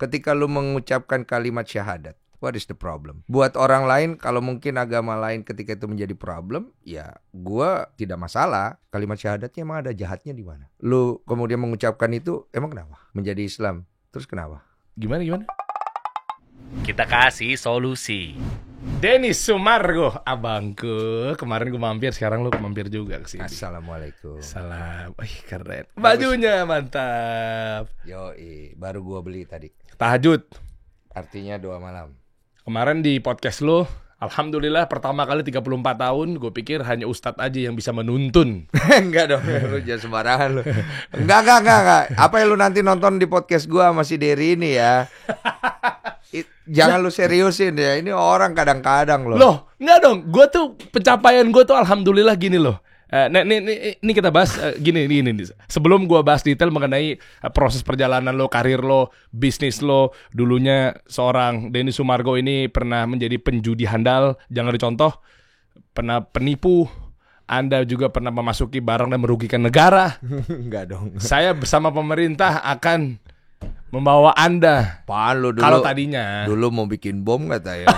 Ketika lu mengucapkan kalimat syahadat, what is the problem? Buat orang lain, kalau mungkin agama lain ketika itu menjadi problem, ya gua tidak masalah. Kalimat syahadatnya emang ada jahatnya di mana? Lu kemudian mengucapkan itu, emang kenapa? Menjadi Islam, terus kenapa? Gimana? Kita kasih solusi. Denny Sumargo, abangku. Kemarin gue mampir, sekarang lu mampir juga kesini. Assalamualaikum. Salam. Keren. Bajunya mantap. Yoi, baru gua beli tadi. Tahajud. Artinya doa malam. Kemarin di podcast lu, alhamdulillah pertama kali 34 tahun, gue pikir hanya Ustadz aja yang bisa menuntun. Enggak dong, lu jangan sembarangan lu. Enggak. Apa yang lu nanti nonton di podcast gua sama si Dery ini ya? Jangan lu seriusin ya. Ini orang kadang-kadang loh. Loh, enggak dong. Gue tuh pencapaian gue tuh alhamdulillah gini loh. Ini kita bahas gini. Sebelum gue bahas detail mengenai proses perjalanan lo, karir lo, bisnis lo. Dulunya seorang Denny Sumargo ini pernah menjadi penjudi handal, jangan dicontoh. Pernah penipu. Anda juga pernah memasuki barang dan merugikan negara. Enggak dong. Saya bersama pemerintah akan membawa Anda. Apaan lu dulu? Kalau tadinya dulu mau bikin bom katanya.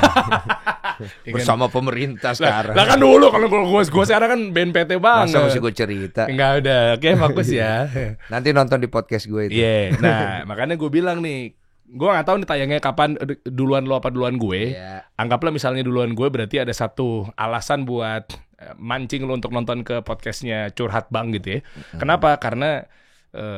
Bersama pemerintah sekarang. Lah kan dulu kalau gue sekarang kan BNPT banget. Masa mesti gue cerita? Enggak udah. Oke, bagus ya. Nanti nonton di podcast gue itu. Iya. Nah, makanya gue bilang nih, gue nggak tahu nih tayangnya kapan, duluan lo apa duluan gue. Yeah. Anggaplah misalnya duluan gue, berarti ada satu alasan buat mancing lo untuk nonton ke podcastnya Curhat Bang gitu ya. Kenapa? Karena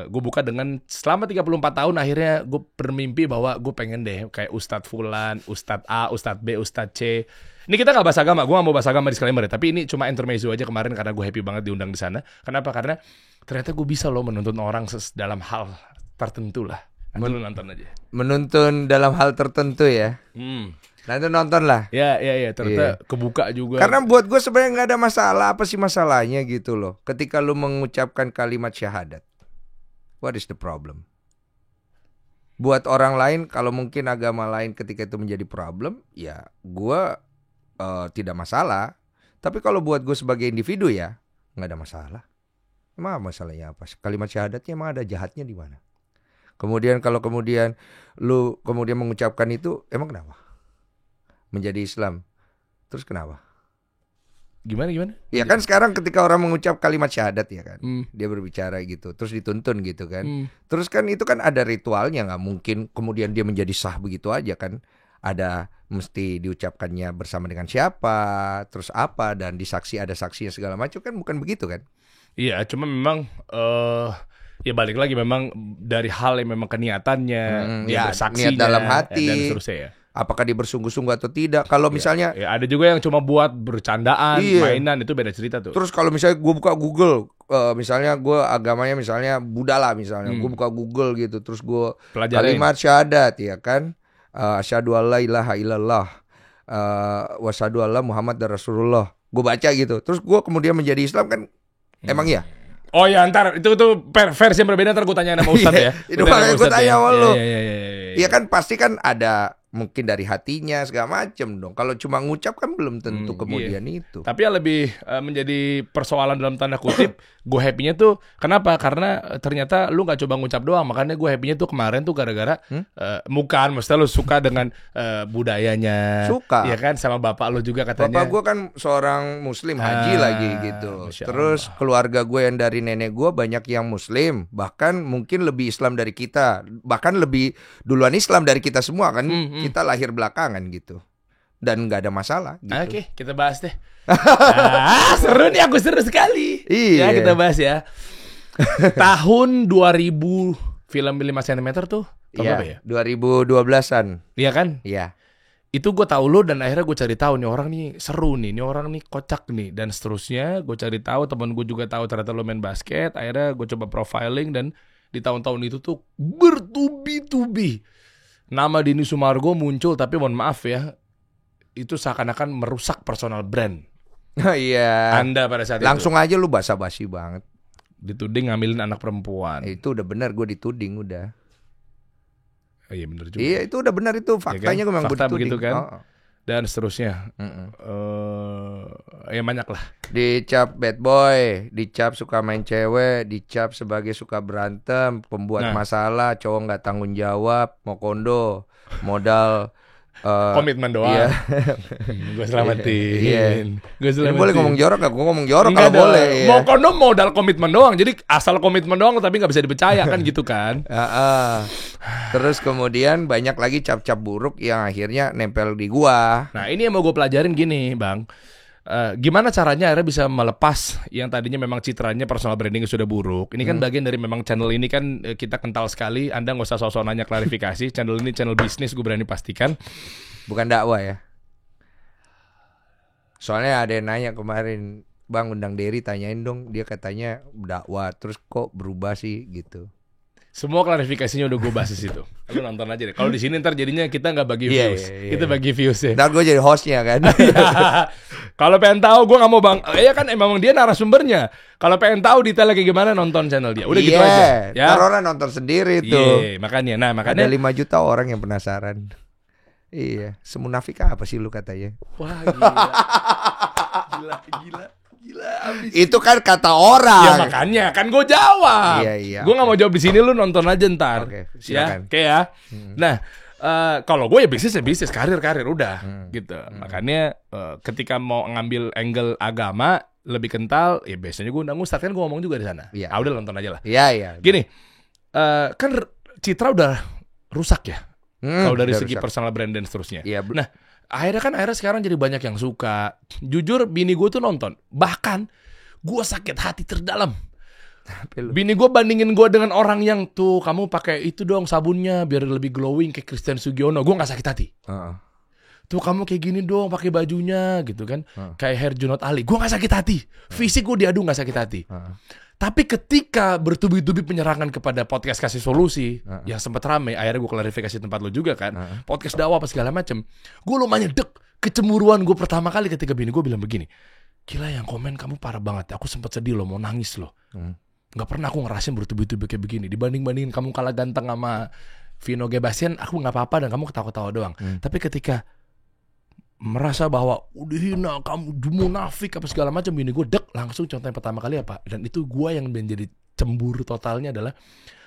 gue buka dengan selama 34 tahun akhirnya gue bermimpi bahwa gue pengen deh kayak Ustadz Fulan, Ustadz A, Ustadz B, Ustadz C. Ini kita gak bahas agama, gue gak mau bahas agama disclaimer ya. Tapi ini cuma intermezzo aja kemarin karena gue happy banget diundang di sana. Kenapa? Karena ternyata gue bisa loh menuntun orang dalam hal tertentu lah. Nanti lu nonton aja. Menuntun dalam hal tertentu ya. Nanti nonton lah. Ya, ternyata kebuka juga. Karena buat gue sebenarnya gak ada masalah. Apa sih masalahnya gitu loh. Ketika lu mengucapkan kalimat syahadat, what is the problem? Buat orang lain, kalau mungkin agama lain ketika itu menjadi problem, ya gue tidak masalah. Tapi kalau buat gue sebagai individu ya, nggak ada masalah. Emang masalahnya apa? Kalimat syahadatnya emang ada jahatnya di mana? Kemudian kalau lu mengucapkan itu, emang kenapa? Menjadi Islam, terus kenapa? Gimana? Ya kan sekarang ketika orang mengucap kalimat syahadat ya kan, dia berbicara gitu, terus dituntun gitu kan. Terus kan itu kan ada ritualnya, nggak mungkin kemudian dia menjadi sah begitu aja kan. Ada mesti diucapkannya bersama dengan siapa, terus apa, dan disaksi ada saksinya segala macam kan, bukan begitu kan? Iya, cuma memang ya balik lagi memang dari hal yang memang keniatannya, dia bersaksinya, niat dalam hati, dan seterusnya ya. Apakah dia bersungguh-sungguh atau tidak? Kalau misalnya ada juga yang cuma buat bercandaan, mainan, itu beda cerita tuh. Terus kalau misalnya gue buka Google, misalnya gue agamanya misalnya Buddha lah misalnya, gue buka Google gitu, terus gue kalimat syahadat ya kan, asyhadu alla ilaha illallah wa asyhadu alla Muhammad Rasulullah, gue baca gitu, terus gue kemudian menjadi Islam kan, emang ya? Oh ya, ntar itu versi yang berbeda, ntar gue tanya sama Ustadz ya. Itu makanya gue tanya sama lu. Iya kan pasti kan ada mungkin dari hatinya segala macem dong. Kalau cuma ngucap kan belum tentu kemudian itu. Tapi yang lebih menjadi persoalan dalam tanda kutip, gue happy-nya tuh kenapa? Karena ternyata lu gak coba ngucap doang. Makanya gue happy-nya tuh kemarin tuh gara-gara maksudnya lu suka dengan budayanya. Suka. Iya kan, sama bapak lu juga katanya. Bapak gue kan seorang muslim haji lagi gitu. Terus keluarga gue yang dari nenek gue banyak yang muslim. Bahkan mungkin lebih Islam dari kita. Bahkan lebih duluan Islam dari kita semua kan. Kita lahir belakangan gitu. Dan gak ada masalah gitu. Oke, kita bahas deh. Seru nih, aku seru sekali. Iya. Ya, kita bahas ya. Tahun 2000 film 5 cm tuh iya, apa ya? 2012-an. Iya kan? Iya. Itu gue tahu lo, dan akhirnya gue cari tahu nih orang nih seru nih orang nih kocak nih, dan seterusnya. Gue cari tahu, teman gue juga tahu ternyata lo main basket. Akhirnya gue coba profiling, dan di tahun-tahun itu tuh bertubi-tubi nama Denny Sumargo muncul. Tapi mohon maaf ya, itu seakan-akan merusak personal brand. Iya. Anda pada saat langsung itu aja lu basa-basi banget. dituding ngambilin anak perempuan. Itu udah benar, gue dituding udah. Iya benar juga. Iya itu udah benar, itu faktanya, ya kan? memang gue Fakta dituding. begitu kan. dan seterusnya. Ya banyak lah. Dicap bad boy, dicap suka main cewek, dicap sebagai suka berantem, pembuat masalah, cowok nggak tanggung jawab, mau kondo, modal komitmen doang. Iya. Gue selamatin. Iya. Gue selamatin. Boleh ngomong jorok gak? Gue ngomong jorok Enggak kalau boleh. Iya. Mau kondo modal komitmen doang. Jadi asal komitmen doang tapi nggak bisa dipercaya kan gitu kan. Terus kemudian banyak lagi cap-cap buruk yang akhirnya nempel di gua. Nah ini yang mau gue pelajarin gini Bang. Gimana caranya akhirnya bisa melepas yang tadinya memang citranya personal branding sudah buruk. Ini kan bagian dari memang channel ini kan kita kental sekali. Anda nggak usah sosok nanya klarifikasi. Channel ini channel bisnis, gue berani pastikan. Bukan dakwah ya. Soalnya ada yang nanya kemarin, Bang undang Dery, tanyain dong. Dia katanya dakwah, terus kok berubah sih gitu. Semua klarifikasinya udah gue bahas di situ. Lu nonton aja deh. Kalau di sini ntar jadinya kita nggak bagi views. Kita bagi views ya. Ntar gue jadi hostnya kan. Kalau pengen tahu gue nggak mau Bang. Ya kan emang dia narasumbernya. Kalau pengen tahu detailnya kayak gimana nonton channel dia. Udah gitu aja. Ya. Ntar orang nonton sendiri tuh. Makanya. Nah makanya. Ada 5 juta orang yang penasaran. Iya. Semunafik apa sih lu katanya? Wah gila. Itu kan kata orang. Ya makanya kan gue jawab. Iya. Gue nggak mau jawab di sini, lu nonton aja ntar. Oke, silakan. Ya, oke ya. Nah, kalau gue ya bisnis, karir udah gitu. Makanya ketika mau ngambil angle agama lebih kental, ya biasanya gue undang Ustadz kan gue ngomong juga di sana. Iya. Udah nonton aja lah. Iya. Gini, kan Citra udah rusak ya. Kalau dari segi rusak. personal brand dan seterusnya. Iya. Nah, akhirnya sekarang jadi banyak yang suka. Jujur bini gue tuh nonton. Bahkan gue sakit hati terdalam. Bini gue bandingin gue dengan orang yang tuh kamu pakai itu dong sabunnya biar lebih glowing kayak Christian Sugiono. Gue nggak sakit hati. Tuh kamu kayak gini dong pakai bajunya gitu kan. Kayak Herjunot Ali. Gue nggak sakit hati. Fisik gue diadu nggak sakit hati. Tapi ketika bertubi-tubi penyerangan kepada podcast kasih solusi yang sempat rame, akhirnya gue klarifikasi tempat lo juga kan, podcast dakwah apa segala macem, gue lumayan kecemburuan gue pertama kali ketika bini gue bilang begini, gila yang komen kamu parah banget, aku sempat sedih lo, mau nangis lo, nggak pernah aku ngerasain bertubi-tubi kayak begini, dibanding-bandingin kamu kalah ganteng sama Vino Gebastian, aku nggak apa-apa dan kamu ketawa-ketawa doang, tapi ketika merasa bahwa udah hina kamu munafik apa segala macam bini gue langsung contoh yang pertama kali apa dan itu gue yang menjadi cemburu totalnya adalah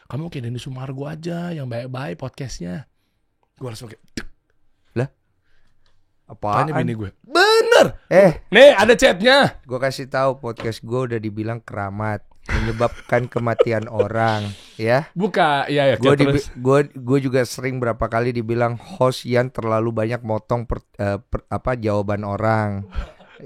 kamu kayak Denny Sumargo aja yang baik-baik podcastnya gue langsung kayak lah apaan? Tanya bini gue bener nih ada chatnya gue kasih tahu podcast gue udah dibilang keramat menyebabkan kematian orang ya. Buka ya gue juga sering berapa kali dibilang host yang terlalu banyak motong jawaban orang.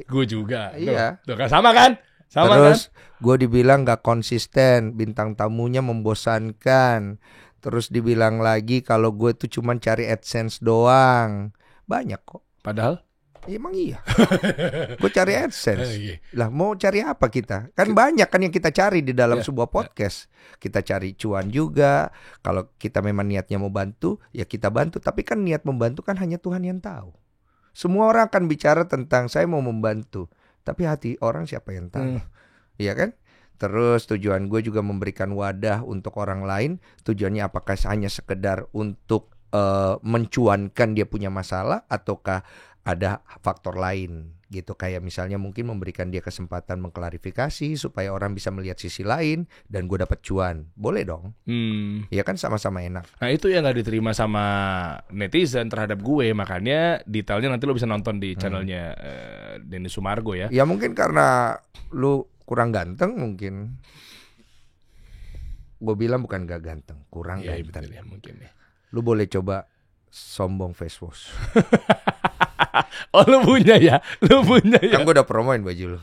Gue juga. Iya. Tuh kan sama kan? Terus gue dibilang gak konsisten, bintang tamunya membosankan. Terus dibilang lagi kalau gue tuh cuman cari AdSense doang. Banyak kok. Padahal emang iya. Gue cari AdSense. Lah mau cari apa kita? Kan banyak kan yang kita cari di dalam sebuah podcast. Kita cari cuan juga. Kalau kita memang niatnya mau bantu, ya kita bantu. Tapi kan niat membantu kan hanya Tuhan yang tahu. Semua orang akan bicara tentang saya mau membantu. Tapi hati orang siapa yang tahu? Iya kan? Terus tujuan gue juga memberikan wadah untuk orang lain. Tujuannya apakah hanya sekedar untuk mencuankan dia punya masalah ataukah ada faktor lain gitu, kayak misalnya mungkin memberikan dia kesempatan mengklarifikasi supaya orang bisa melihat sisi lain dan gue dapat cuan, boleh dong. Ya kan sama-sama enak. Nah itu yang nggak diterima sama netizen terhadap gue, makanya detailnya nanti lo bisa nonton di channelnya Denny Sumargo ya. Ya mungkin karena lu kurang ganteng mungkin. Gue bilang bukan gak ganteng, kurang ganteng. Ya, mungkin ya. Lu boleh coba sombong face wash. Oh lu punya ya? Kan gue udah promoin baju lu.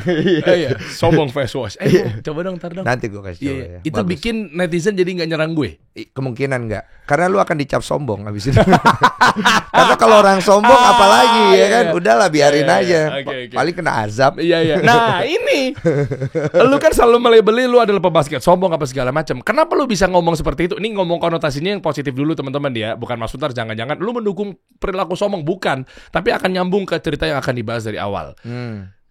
Iya, sombong face wash. Coba dong, ntar dong. Nanti gue kasih coba ya. Itu bagus. Bikin netizen jadi gak nyerang gue? Kemungkinan gak. Karena lu akan dicap sombong abis itu. Karena kalau orang sombong apalagi ya kan. Udahlah biarin aja. Okay. Paling kena azab. Iya. Nah ini lu kan selalu melabeli lu adalah pebasket sombong apa segala macam. Kenapa lu bisa ngomong seperti itu? Ini ngomong konotasinya yang positif dulu teman-teman ya. Bukan maksud ntar jangan-jangan lu mendukung perilaku sombong. Bukan. Tapi akan nyambung ke cerita yang akan dibahas dari awal.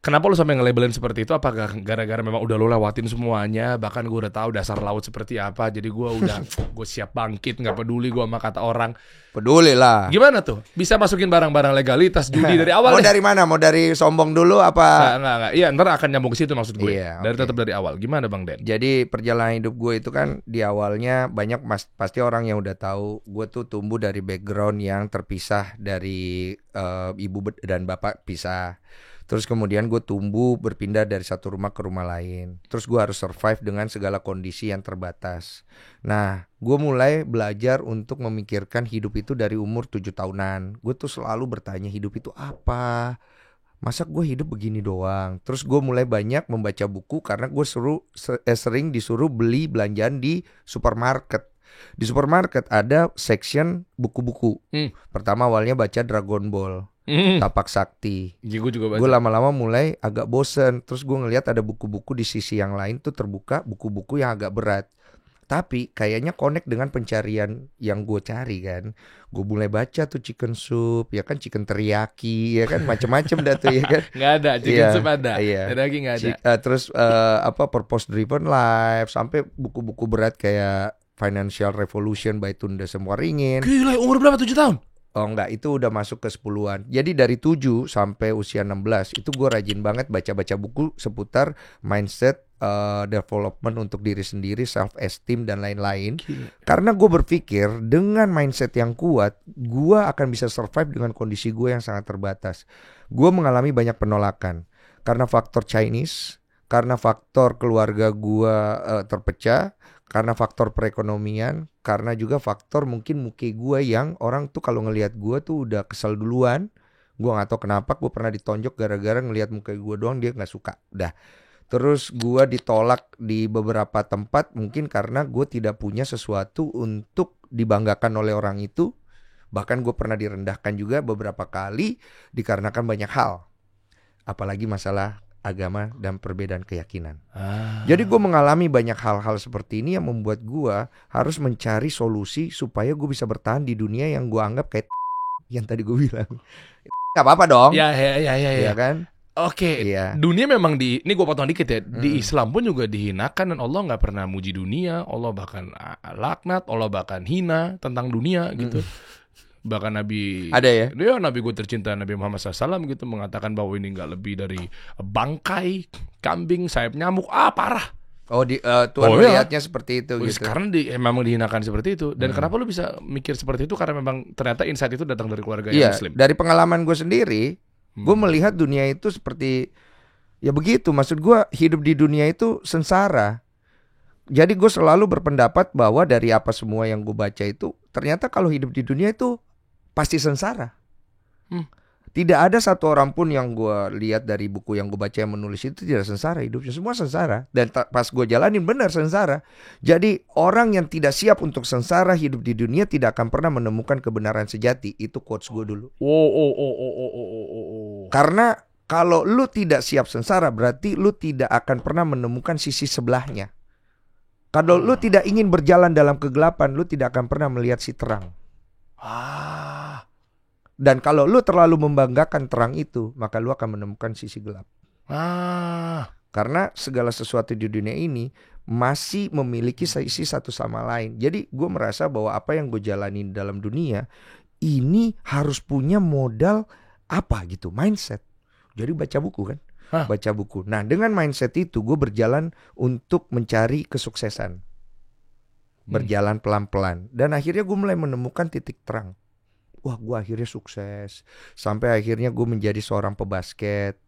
Kenapa lu sampai nge-labelin seperti itu? Apakah gara-gara memang udah lu lewatin semuanya, bahkan gue udah tahu dasar laut seperti apa, jadi gue udah gue siap bangkit, nggak peduli gue sama kata orang. Peduli lah. Gimana tuh? Bisa masukin barang-barang legalitas judi dari awal? Mau dari mana? Mau dari sombong dulu apa? Enggak. Iya, ntar akan nyambung ke situ maksud gue. Iya, Dari oke. tetap dari awal. Gimana Bang Den? Jadi perjalanan hidup gue itu kan di awalnya banyak pasti orang yang udah tahu gue tuh tumbuh dari background yang terpisah dari ibu dan bapak pisah. Terus kemudian gue tumbuh berpindah dari satu rumah ke rumah lain. Terus gue harus survive dengan segala kondisi yang terbatas. Nah, gue mulai belajar untuk memikirkan hidup itu dari umur 7 tahunan. Gue tuh selalu bertanya hidup itu apa? Masa gue hidup begini doang? Terus gue mulai banyak membaca buku karena gue sering disuruh beli belanjaan di supermarket. Di supermarket ada section buku-buku. Pertama awalnya baca Dragon Ball, Tapak Sakti. Gue juga baca. Gue lama-lama mulai agak bosen. Terus gue ngeliat ada buku-buku di sisi yang lain tuh terbuka buku-buku yang agak berat. Tapi kayaknya connect dengan pencarian yang gue cari kan. Gue mulai baca tuh chicken soup, ya kan chicken teriyaki, ya kan macem-macem dah tuh ya kan. Nggak ada, chicken soup ada. Iya. Teriyaki nggak ada. Terus purpose driven life sampai buku-buku berat kayak Financial Revolution by Tunda Semwaringin. Gila, umur berapa? 7 tahun? Oh enggak, itu udah masuk ke 10-an. Jadi dari 7 sampai usia 16 itu gue rajin banget baca-baca buku seputar mindset, development untuk diri sendiri, self esteem dan lain-lain. Karena gue berpikir dengan mindset yang kuat, gue akan bisa survive dengan kondisi gue yang sangat terbatas. Gue mengalami banyak penolakan karena faktor Chinese, karena faktor keluarga gue terpecah, karena faktor perekonomian, karena juga faktor mungkin muka gue yang orang tuh kalau ngelihat gue tuh udah kesel duluan. Gue gak tahu kenapa gue pernah ditonjok gara-gara ngelihat muka gue doang dia gak suka. Udah. Terus gue ditolak di beberapa tempat mungkin karena gue tidak punya sesuatu untuk dibanggakan oleh orang itu. Bahkan gue pernah direndahkan juga beberapa kali dikarenakan banyak hal. Apalagi masalah agama dan perbedaan keyakinan. Jadi gue mengalami banyak hal-hal seperti ini yang membuat gue harus mencari solusi supaya gue bisa bertahan di dunia yang gue anggap kayak yang tadi gue bilang. Gak apa-apa dong. Ya. Iya kan? Oke, Iya. Dunia memang ini gue potong dikit ya. Di Islam pun juga dihinakan dan Allah nggak pernah muji dunia. Allah bahkan laknat, Allah bahkan hina tentang dunia gitu. Bahkan Nabi Ada ya? Dia Nabi gue tercinta Nabi Muhammad SAW gitu mengatakan bahwa ini nggak lebih dari bangkai kambing sayap nyamuk. Parah. Oh Tuhan melihatnya seperti itu gitu. Karena memang dihinakan seperti itu. Dan kenapa lu bisa mikir seperti itu? Karena memang ternyata insight itu datang dari keluarga yang Muslim. Dari pengalaman gue sendiri, gue melihat dunia itu seperti ya begitu. Maksud gue hidup di dunia itu sengsara. Jadi gue selalu berpendapat bahwa dari apa semua yang gue baca itu, ternyata kalau hidup di dunia itu pasti sengsara. Tidak ada satu orang pun yang gue lihat dari buku yang gue baca yang menulis itu tidak sengsara hidupnya. Semua sengsara. Dan pas gue jalanin benar sengsara. Jadi orang yang tidak siap untuk sengsara hidup di dunia tidak akan pernah menemukan kebenaran sejati. Itu quotes gue dulu. Karena kalau lu tidak siap sengsara berarti lu tidak akan pernah menemukan sisi sebelahnya. Kalau lu tidak ingin berjalan dalam kegelapan, lu tidak akan pernah melihat si terang. Dan kalau lu terlalu membanggakan terang itu, maka lu akan menemukan sisi gelap. Karena segala sesuatu di dunia ini masih memiliki sisi satu sama lain. Jadi gue merasa bahwa apa yang gue jalani dalam dunia ini harus punya modal apa gitu, mindset. Jadi baca buku kan, baca buku. Nah dengan mindset itu gue berjalan untuk mencari kesuksesan. Berjalan pelan-pelan. Dan akhirnya gue mulai menemukan titik terang. Wah gue akhirnya sukses. Sampai akhirnya gue menjadi seorang pebasket.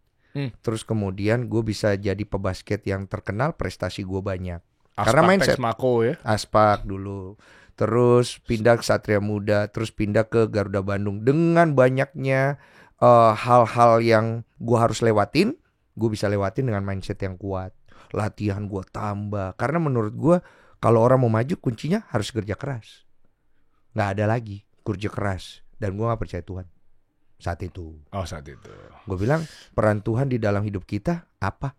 Terus kemudian gue bisa jadi pebasket yang terkenal, prestasi gue banyak. Karena mindset. Aspak dulu. Terus pindah ke Satria Muda. Terus pindah ke Garuda Bandung. Dengan banyaknya hal-hal yang gue harus lewatin, gue bisa lewatin dengan mindset yang kuat. Latihan gue tambah. Karena menurut gue kalau orang mau maju kuncinya harus kerja keras. Gak ada lagi kerja keras. Dan gue gak percaya Tuhan saat itu. Gue bilang peran Tuhan di dalam hidup kita apa?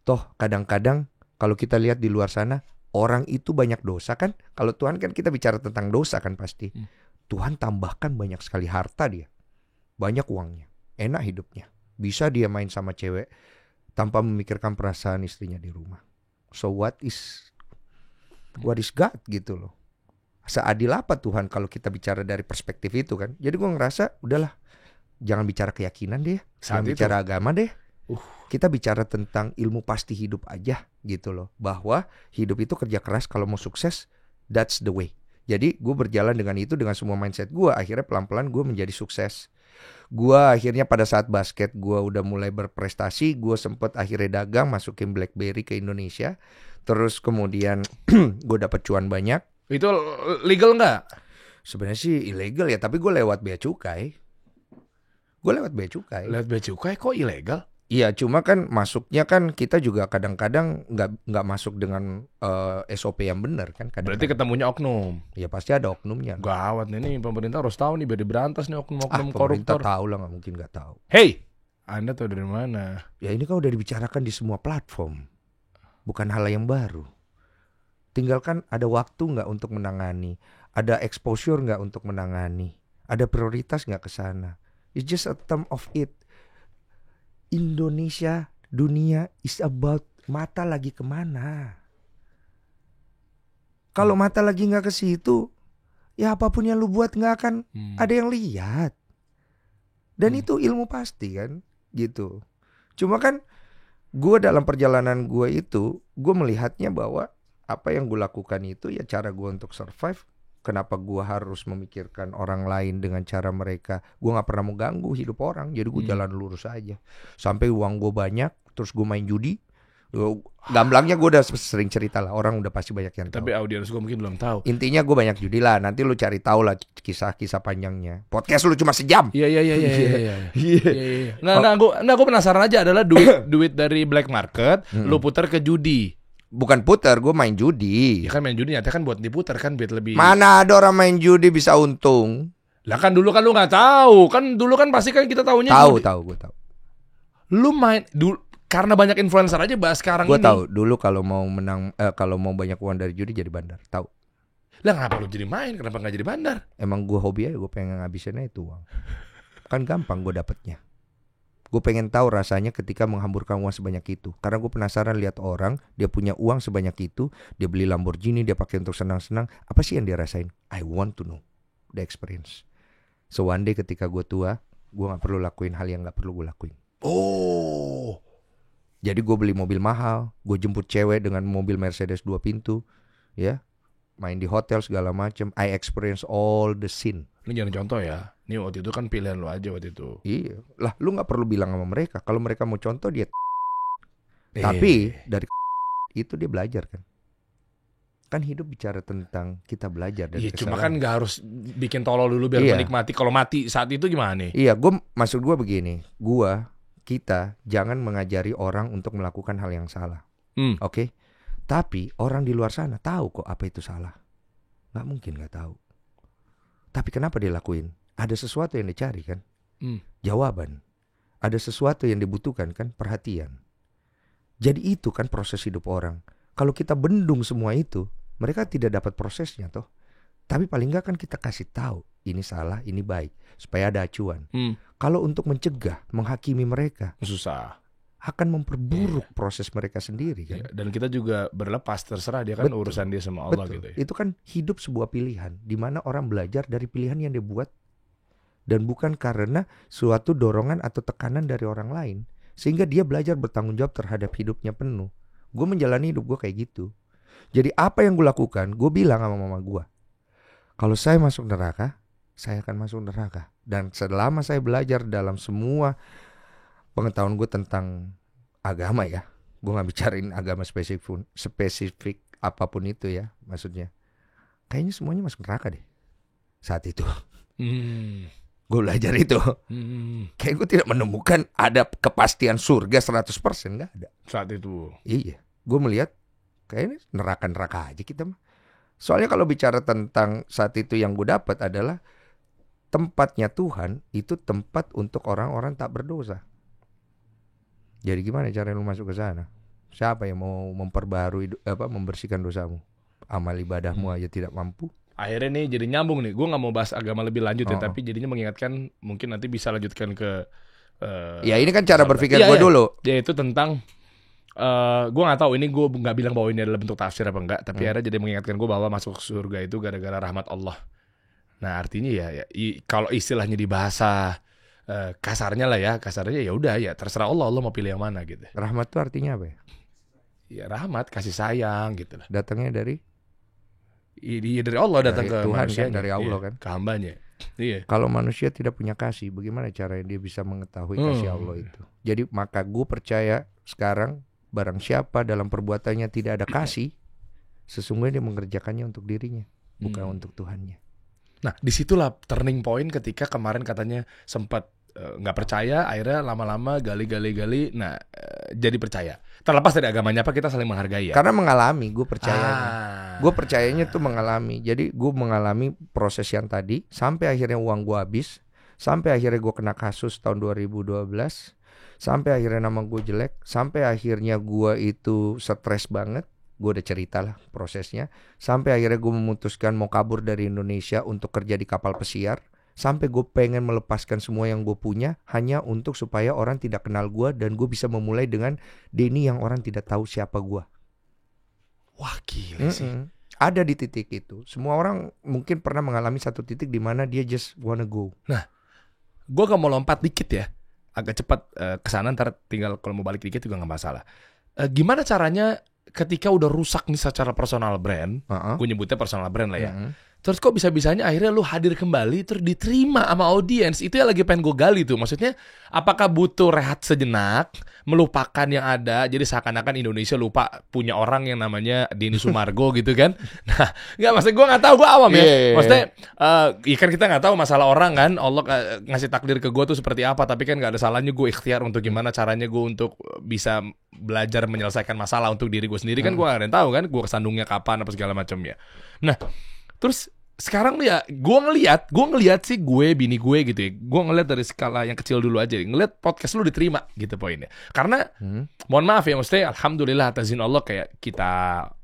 Toh kadang-kadang kalau kita lihat di luar sana, orang itu banyak dosa kan. Kalau Tuhan kan kita bicara tentang dosa kan pasti. Tuhan tambahkan banyak sekali harta dia. Banyak uangnya, enak hidupnya, Bisa dia main sama cewek tanpa memikirkan perasaan istrinya di rumah. So what is God gitu loh. Seadil apa Tuhan kalau kita bicara dari perspektif itu kan. Jadi gue ngerasa udahlah, jangan bicara keyakinan deh, jangan bicara agama deh. Kita bicara tentang ilmu pasti hidup aja gitu loh. Bahwa hidup itu kerja keras, kalau mau sukses, that's the way. Jadi gue berjalan dengan itu, dengan semua mindset gue. Akhirnya pelan-pelan gue menjadi sukses. Gue akhirnya pada saat basket gue udah mulai berprestasi. Gue sempet akhirnya dagang, masukin BlackBerry ke Indonesia. Terus kemudian gue dapet cuan banyak. Itu legal nggak? Sebenarnya sih ilegal ya, tapi gue lewat bea cukai. Lewat bea cukai kok ilegal? Iya, cuma kan masuknya kan kita juga kadang-kadang nggak masuk dengan SOP yang benar kan. Berarti ketemunya oknum. Ya pasti ada oknumnya. Gawat nih, pemerintah harus tahu nih biar diberantas nih oknum-oknum pemerintah koruptor. tahu lah, nggak mungkin nggak tahu. Hey, Anda tahu dari mana? Ya ini kan udah dibicarakan di semua platform, bukan hal yang baru. Tinggalkan ada waktu nggak untuk menangani, ada exposure nggak untuk menangani, ada prioritas nggak ke sana. It's just a term of it. Indonesia, dunia is about mata lagi kemana. Kalau mata lagi nggak ke situ, ya apapun yang lu buat nggak akan ada yang lihat. Dan itu ilmu pasti kan, gitu. Cuma kan gue dalam perjalanan gue itu, gue melihatnya bahwa apa yang gue lakukan itu ya cara gue untuk survive. Kenapa gue harus memikirkan orang lain dengan cara mereka? Gue gak pernah mau ganggu hidup orang. Jadi gue jalan lurus aja. Sampai uang gue banyak, terus gue main judi. Gamblangnya gue udah sering cerita lah. Orang udah pasti banyak yang tahu. Tapi audiens gue mungkin belum tahu. Intinya gue banyak judi lah. Nanti lu cari tahu lah kisah-kisah panjangnya. Podcast lu cuma sejam. Iya. Nah, gue penasaran aja adalah duit dari black market lu putar ke judi. Bukan putar, gue main judi. Ya kan main judi nyata kan buat diputar kan biar lebih. Mana ada orang main judi bisa untung? Lah kan dulu kan lu nggak tahu. Kan dulu kan pasti kan kita tahunya. Tahu, gue tahu. Lu main dulu karena banyak influencer aja bahas sekarang ini. Gue tahu dulu kalau mau menang, kalau mau banyak uang dari judi jadi bandar. Tahu? Lah kenapa lu jadi main? Kenapa nggak jadi bandar? Emang gue hobi aja, gue pengen ngabisinnya itu uang. Kan gampang gue dapetnya. Gue pengen tahu rasanya ketika menghamburkan uang sebanyak itu. Karena gue penasaran lihat orang, dia punya uang sebanyak itu, dia beli Lamborghini, dia pakai untuk senang-senang. Apa sih yang dia rasain? I want to know the experience. So one day ketika gue tua, gue gak perlu lakuin hal yang gak perlu gue lakuin. Oh. Jadi gue beli mobil mahal, gue jemput cewek dengan mobil Mercedes 2 pintu, ya, main di hotel segala macam. I experience all the scene. Ini jangan contoh ya. Ini waktu itu kan pilihan lo aja waktu itu. Iya. Lah lu gak perlu bilang sama mereka. Kalau mereka mau contoh dia tapi dari itu dia belajar kan. Kan hidup bicara tentang kita belajar dari kesalahan. Cuma kan gak harus bikin tolol dulu biar menikmati. Kalau mati saat itu gimana nih? Iya, maksud gue begini. Kita jangan mengajari orang untuk melakukan hal yang salah. Oke? Tapi orang di luar sana tahu kok apa itu salah. Gak mungkin gak tahu. Tapi kenapa dia lakuin? Ada sesuatu yang dicari kan? Jawaban. Ada sesuatu yang dibutuhkan kan? Perhatian. Jadi itu kan proses hidup orang. Kalau kita bendung semua itu, mereka tidak dapat prosesnya toh. Tapi paling enggak kan kita kasih tahu, ini salah, ini baik, supaya ada acuan. Kalau untuk mencegah, menghakimi mereka, susah. Akan memperburuk proses mereka sendiri kan. Dan kita juga berlepas, terserah dia kan. Betul. Urusan dia sama Allah. Betul. Gitu ya. Itu kan hidup sebuah pilihan, di mana orang belajar dari pilihan yang dia buat dan bukan karena suatu dorongan atau tekanan dari orang lain, sehingga dia belajar bertanggung jawab terhadap hidupnya penuh. Gue menjalani hidup gue kayak gitu. Jadi apa yang gue lakukan, gue bilang sama mama gue, kalau saya masuk neraka, saya akan masuk neraka. Dan selama saya belajar dalam semua pengetahuan gue tentang agama ya, gue gak bicarain agama spesifik apapun itu ya, maksudnya kayaknya semuanya masuk neraka deh saat itu. Gue belajar itu. Kayak gue tidak menemukan ada kepastian surga 100%, gak ada saat itu. Iya, gue melihat kayaknya neraka-neraka aja kita mah. Soalnya kalau bicara tentang saat itu yang gue dapat adalah tempatnya Tuhan itu tempat untuk orang-orang tak berdosa. Jadi gimana cara lu masuk ke sana? Siapa yang mau memperbaharui membersihkan dosamu? Amal ibadahmu aja tidak mampu. Akhirnya nih jadi nyambung nih. Gue gak mau bahas agama lebih lanjut ya, tapi jadinya mengingatkan mungkin nanti bisa lanjutkan ke Ya ini kan cara berpikir gue iya. dulu. Ya itu tentang gue nggak tahu, ini gue nggak bilang bahwa ini adalah bentuk tafsir apa enggak, tapi akhirnya jadi mengingatkan gue bahwa masuk surga itu gara-gara rahmat Allah. Nah artinya kalau istilahnya di bahasa kasarnya lah ya, kasarnya ya udah ya terserah Allah mau pilih yang mana gitu. Rahmat itu artinya apa ya? Ya rahmat, kasih sayang gitu lah. Datangnya dari dari Allah datang ke Tuhan manusia kan, dari Allah kan. ke hambanya. Iya. Kalau manusia tidak punya kasih, bagaimana caranya dia bisa mengetahui kasih Allah itu? Jadi maka gue percaya sekarang barang siapa dalam perbuatannya tidak ada kasih, sesungguhnya dia mengerjakannya untuk dirinya, bukan untuk Tuhannya. Nah disitulah turning point ketika kemarin katanya sempat nggak percaya, akhirnya lama-lama gali, nah jadi percaya. Terlepas dari agamanya apa, kita saling menghargai ya. Karena mengalami, gue percayanya. Gue percayanya tuh mengalami. Jadi gue mengalami proses yang tadi sampai akhirnya uang gue habis, sampai akhirnya gue kena kasus tahun 2012, sampai akhirnya nama gue jelek, sampai akhirnya gue itu stres banget. Gue udah cerita lah prosesnya. Sampai akhirnya gue memutuskan mau kabur dari Indonesia untuk kerja di kapal pesiar. Sampai gue pengen melepaskan semua yang gue punya hanya untuk supaya orang tidak kenal gue dan gue bisa memulai dengan Denny yang orang tidak tahu siapa gue. Wah gila sih. Ada di titik itu. Semua orang mungkin pernah mengalami satu titik di mana dia just wanna go. Nah, gue gak mau lompat dikit ya, agak cepat kesana, ntar tinggal kalau mau balik dikit juga gak masalah. Gimana caranya ketika udah rusak nih secara personal brand, gue nyebutnya personal brand lah ya. Terus kok bisa-bisanya akhirnya lu hadir kembali terus diterima sama audiens? Itu yang lagi pengen gue gali tuh. Maksudnya apakah butuh rehat sejenak, melupakan yang ada, jadi seakan-akan Indonesia lupa punya orang yang namanya Denny Sumargo gitu kan? Nah, nggak, maksud gue nggak tahu, gue awam ya. Maksudnya ya kan kita nggak tahu masalah orang kan. Allah ngasih takdir ke gue tuh seperti apa, tapi kan nggak ada salahnya gue ikhtiar untuk gimana caranya gue untuk bisa belajar menyelesaikan masalah untuk diri gue sendiri. Kan gue nggak ada yang tahu kan, gue kesandungnya kapan apa segala macamnya. Nah, terus sekarang ya gue ngelihat sih bini gue gitu ya. Gue ngelihat dari skala yang kecil dulu aja. Ngelihat podcast lu diterima gitu poinnya. Karena mohon maaf ya, maksudnya alhamdulillah atas izin Allah kayak kita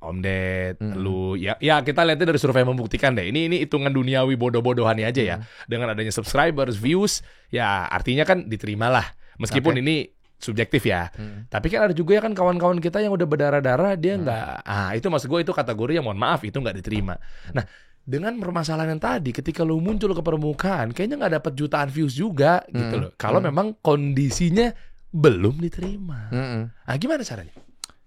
Om Ded, lu ya kita lihatnya dari survei membuktikan deh. Ini hitungan duniawi bodoh-bodohannya aja ya. Dengan adanya subscribers, views, ya artinya kan diterima lah. Meskipun ini subjektif ya. Tapi kan ada juga ya kan kawan-kawan kita yang udah berdarah-darah dia nggak. Itu maksud gue itu kategori yang mohon maaf itu nggak diterima. Nah, dengan permasalahan yang tadi, ketika lo muncul ke permukaan, kayaknya nggak dapat jutaan views juga gitu loh. Kalau memang kondisinya belum diterima. Nah, gimana caranya?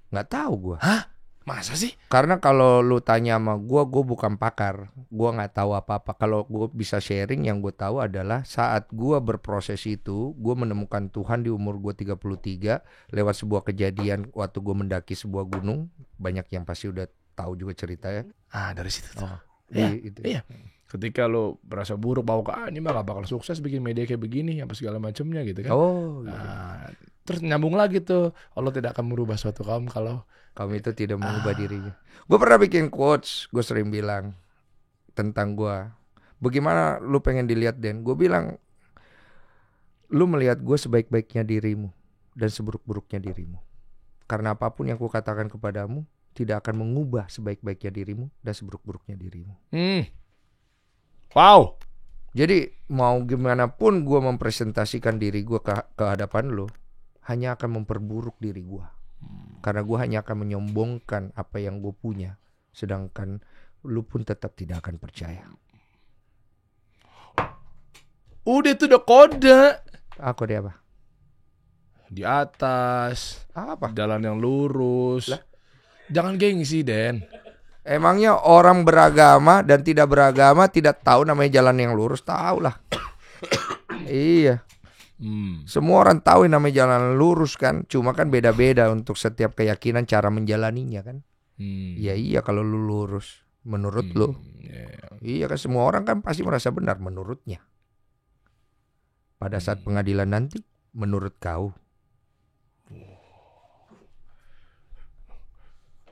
Nggak tahu gue. Hah? Masa sih? Karena kalau lu tanya sama gue bukan pakar. Gue nggak tahu apa-apa. Kalau gue bisa sharing, yang gue tahu adalah saat gue berproses itu, gue menemukan Tuhan di umur gue 33 lewat sebuah kejadian waktu gue mendaki sebuah gunung. Banyak yang pasti udah tahu juga ceritanya. Dari situ tuh. Iya. Ketika lo berasa buruk bahwa ini mah gak bakal sukses bikin media kayak begini apa segala macamnya gitu kan. Terus nyambung lagi tuh, Allah tidak akan merubah suatu kaum kalau kaum itu tidak mengubah dirinya. Gue pernah bikin quotes, gue sering bilang tentang gue. Bagaimana lu pengen dilihat, Den? Gue bilang, lu melihat gue sebaik-baiknya dirimu dan seburuk-buruknya dirimu. Karena apapun yang ku katakan kepadamu tidak akan mengubah sebaik-baiknya dirimu dan seburuk-buruknya dirimu. Wow. Jadi mau gimana pun gue mempresentasikan diri gue ke hadapan lo, hanya akan memperburuk diri gue. Karena gue hanya akan menyombongkan apa yang gue punya. Sedangkan lu pun tetap tidak akan percaya. Udah itu udah kode. Kode apa? Di atas. Apa? Jalan yang lurus. Lah? Jangan gengsi, Den. Emangnya orang beragama dan tidak beragama tidak tahu namanya jalan yang lurus? Tahu lah. Iya. Semua orang tahu yang namanya jalan lurus kan. Cuma kan beda-beda untuk setiap keyakinan cara menjalaninya kan. Ya iya kalau lu lurus menurut lu. Iya kan semua orang kan pasti merasa benar menurutnya. Pada saat pengadilan nanti menurut kau.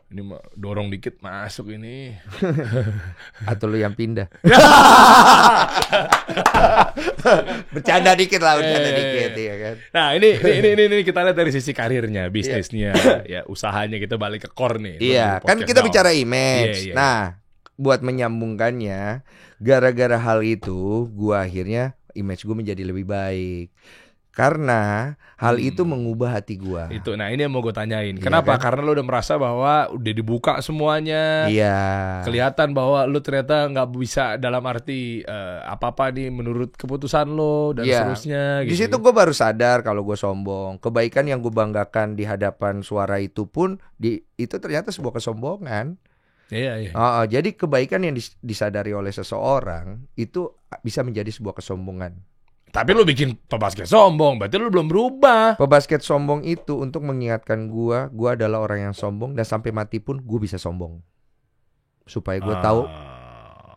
Ini dorong dikit masuk ini. Atau lu yang pindah. Bercanda dikit lah, bercanda dikit ya kan. Nah, ini kita lihat dari sisi karirnya, bisnisnya, ya usahanya, kita balik ke core nih. Iya, kan kita bicara image. Nah, buat menyambungkannya, gara-gara hal itu, gua akhirnya image gue menjadi lebih baik. Karena hal itu mengubah hati gua. Itu, nah ini yang mau gue tanyain. Iya Kenapa? kan? Karena lo udah merasa bahwa udah dibuka semuanya. Iya. Kelihatan bahwa lu ternyata nggak bisa dalam arti apa-apa nih menurut keputusan lo dan Iya. seterusnya. Di Gitu. situ gue baru sadar kalau gue sombong. Kebaikan yang gue banggakan di hadapan suara itu pun itu ternyata sebuah kesombongan. Iya. Jadi kebaikan yang disadari oleh seseorang itu bisa menjadi sebuah kesombongan. Tapi lu bikin pebasket sombong, berarti lu belum berubah. Pebasket sombong itu untuk mengingatkan gue adalah orang yang sombong dan sampai mati pun gue bisa sombong. Supaya gue tahu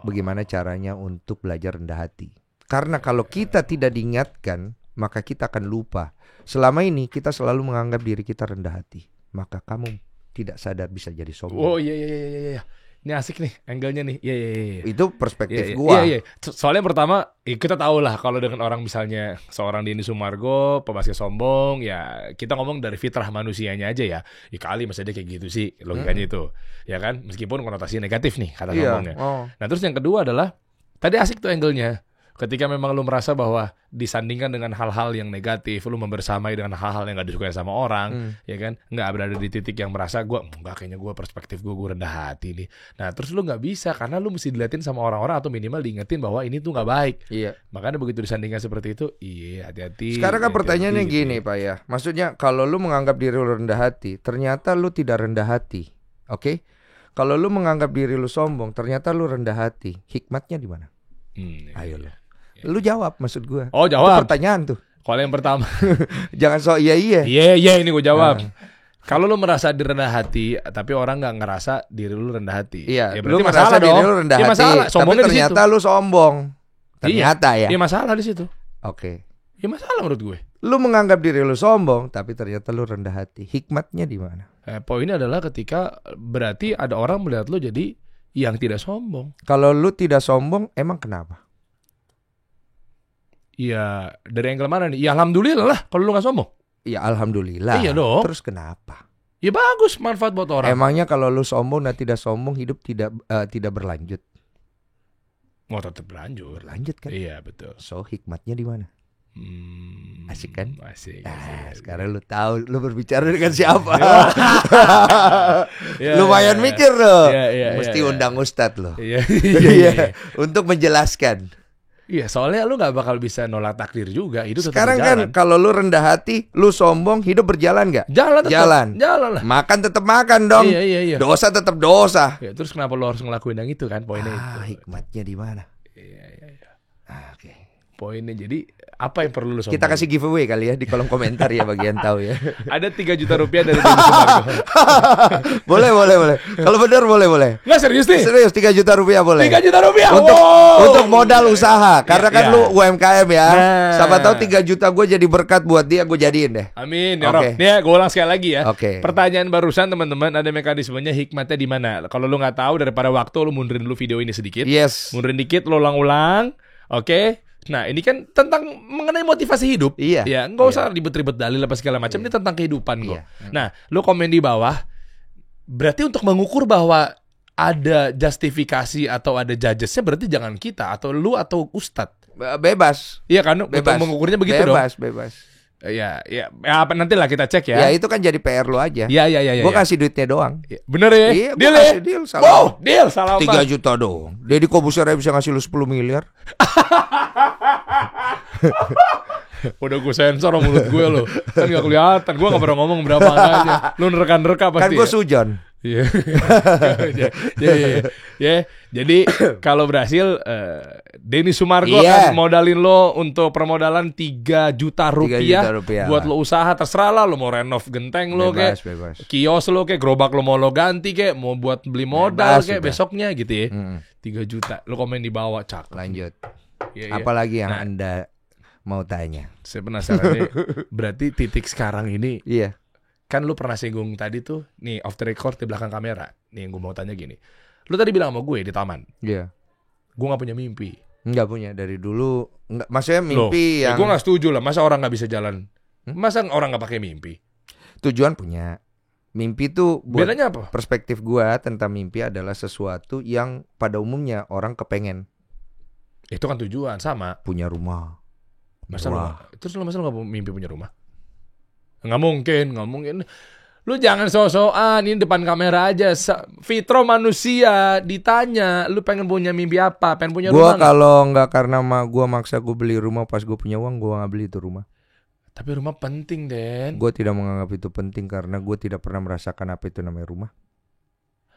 bagaimana caranya untuk belajar rendah hati. Karena kalau kita tidak diingatkan, maka kita akan lupa. Selama ini kita selalu menganggap diri kita rendah hati. Maka kamu tidak sadar bisa jadi sombong. Oh iya. Ini asik nih angle-nya nih. Iya. Itu perspektif gua. Iya. Soalnya pertama, kita tahu lah kalau dengan orang misalnya seorang Denny Sumargo, pebasket sombong, ya kita ngomong dari fitrah manusianya aja ya. Ya kali masa dia kayak gitu sih, logikanya itu. Ya kan? Meskipun konotasi negatif nih kata sombongnya. Nah, terus yang kedua adalah tadi asik tuh angle-nya. Ketika memang lu merasa bahwa disandingkan dengan hal-hal yang negatif, lu membersamai dengan hal-hal yang gak disukai sama orang, ya kan, nggak berada di titik yang merasa kayaknya gue perspektif gue rendah hati nih. Nah terus lu nggak bisa karena lu mesti diliatin sama orang-orang atau minimal diingetin bahwa ini tuh nggak baik. Iya. Makanya begitu disandingkan seperti itu, iya hati-hati. Sekarang kan pertanyaannya gitu gini Pak ya. Maksudnya kalau lu menganggap diri lu rendah hati, ternyata lu tidak rendah hati. Oke? Kalau lu menganggap diri lu sombong, ternyata lu rendah hati. Hikmatnya di mana? Ayo lo. Lu jawab maksud gua. Oh jawab. Itu pertanyaan tuh. Kalau yang pertama. Jangan so iya. Iya ini gue jawab. Kalau lu merasa rendah hati, tapi orang nggak ngerasa diri lu rendah hati. Iya. Ya Lu berarti merasa masalah diri dong. lu rendah Ya, hati. masalah. Tapi Sombongnya di ternyata situ. lu sombong. Ternyata Iya. ya. Iya masalah di situ. Oke. Ya masalah menurut gue. Lu menganggap diri lu sombong, tapi ternyata lu rendah hati. Hikmatnya di mana? Poinnya adalah ketika berarti ada orang melihat lu jadi yang tidak sombong. Kalau lu tidak sombong, emang kenapa? Ya dari angle mana nih? Ya alhamdulillah lah kalau lu gak sombong. Ya alhamdulillah. Iya dong. Terus kenapa? Ya bagus, manfaat buat orang. Emangnya kalau lu sombong dan tidak sombong, hidup tidak berlanjut? Mau tetap berlanjut. Berlanjut kan? Iya betul. So hikmatnya di mana? Asik kan? Asik. Sekarang lu tahu lu berbicara dengan siapa. Ya. Lumayan mikir loh. Iya, Mesti undang ustadz loh. Iya. Untuk menjelaskan. Iya, soalnya lu gak bakal bisa nolak takdir juga. Itu tetap Sekarang berjalan. kan kalau lu rendah hati, lu sombong, hidup berjalan nggak? Jalan tetap. Jalan. Jalan lah. Makan tetap makan dong. Iya. Dosa tetap dosa. Ya, terus kenapa lu harus ngelakuin yang itu kan? Poinnya itu. Hikmatnya di mana? Iya. Oke. Poinnya jadi apa yang perlu lu sombong? Kita kasih giveaway kali ya di kolom komentar ya bagian tahu ya. Ada 3 juta rupiah dari Denny Sumargo. boleh. Kalau benar boleh. Nggak serius nih? Serius 3 juta rupiah boleh. 3 juta rupiah. Untuk modal usaha. Karena kan Iya. lu UMKM ya. Nah. Siapa tahu 3 juta gue jadi berkat buat dia, gue jadiin deh. Amin ya Oke. Rob. Nih ya, gue ulang sekali lagi ya. Oke. Pertanyaan barusan teman-teman, ada mekanismenya, hikmatnya di mana? Kalau lu nggak tahu, daripada waktu lu mundurin dulu video ini sedikit. Yes. Mundurin dikit, lu ulang-ulang. Oke. Nah, ini kan tentang mengenai motivasi hidup. Iya. Ya, nggak usah ribet-ribet dalil apa segala macam. Ini tentang kehidupan kok. Iya. Nah, lu komen di bawah. Berarti untuk mengukur bahwa ada justifikasi atau ada judgesnya, berarti jangan kita atau lu atau ustadz. Bebas. Iya kan? Untuk Bebas. mengukurnya begitu dong. Bebas. Ya, apa nanti lah kita cek ya. Ya itu kan jadi PR lu aja. Iya. Gue kasih duitnya doang. Ya, bener ya? Iya, Deal gua ya? kasih deal, salah. Wow, deal, salah 3 juta doang. Deddy Kobuser bisa ngasih lu 10 miliar. Udah gue sensor mulut gue lo. Kan gak kelihatan. Gue gak pernah ngomong berapa angkanya. Lu nerka-nerka pasti. Kan gue ya? sujon. Iya. Ya. Jadi kalau berhasil Denny Sumargo akan modalin lo untuk permodalan 3 juta rupiah, buat lo usaha. Terserah lah, lo mau renov genteng lo kayak kios lo kayak gerobak lo mau lo ganti kayak mau buat beli modal kayak besoknya gitu ya. 3 juta. Lo komen di bawah, cakep. Lanjut. Ya. Apalagi yang Anda mau tanya? Saya penasaran nih. Berarti titik sekarang ini. Iya. Kan lu pernah singgung tadi tuh, nih off the record di belakang kamera. Nih yang gue mau tanya gini. Lu tadi bilang sama gue di taman. Iya. Gue gak punya mimpi. Enggak punya dari dulu. Enggak, maksudnya mimpi yang gue gak setuju lah. Masa orang gak bisa jalan? Masa orang gak pakai mimpi? Tujuan punya. Mimpi tuh buat bedanya apa? Perspektif gua tentang mimpi adalah sesuatu yang pada umumnya orang kepengen. Itu kan tujuan sama. Punya rumah, Terus lu masa lu gak mimpi punya rumah? Nggak mungkin. Lu jangan so-soan, ini depan kamera aja. Fitro manusia, ditanya, lu pengen punya mimpi apa? Pengen punya rumah? Gua kalau nggak karena gua maksa gue beli rumah pas gue punya uang, gua nggak beli itu rumah. Tapi rumah penting, Den. Gue tidak menganggap itu penting karena gue tidak pernah merasakan apa itu namanya rumah.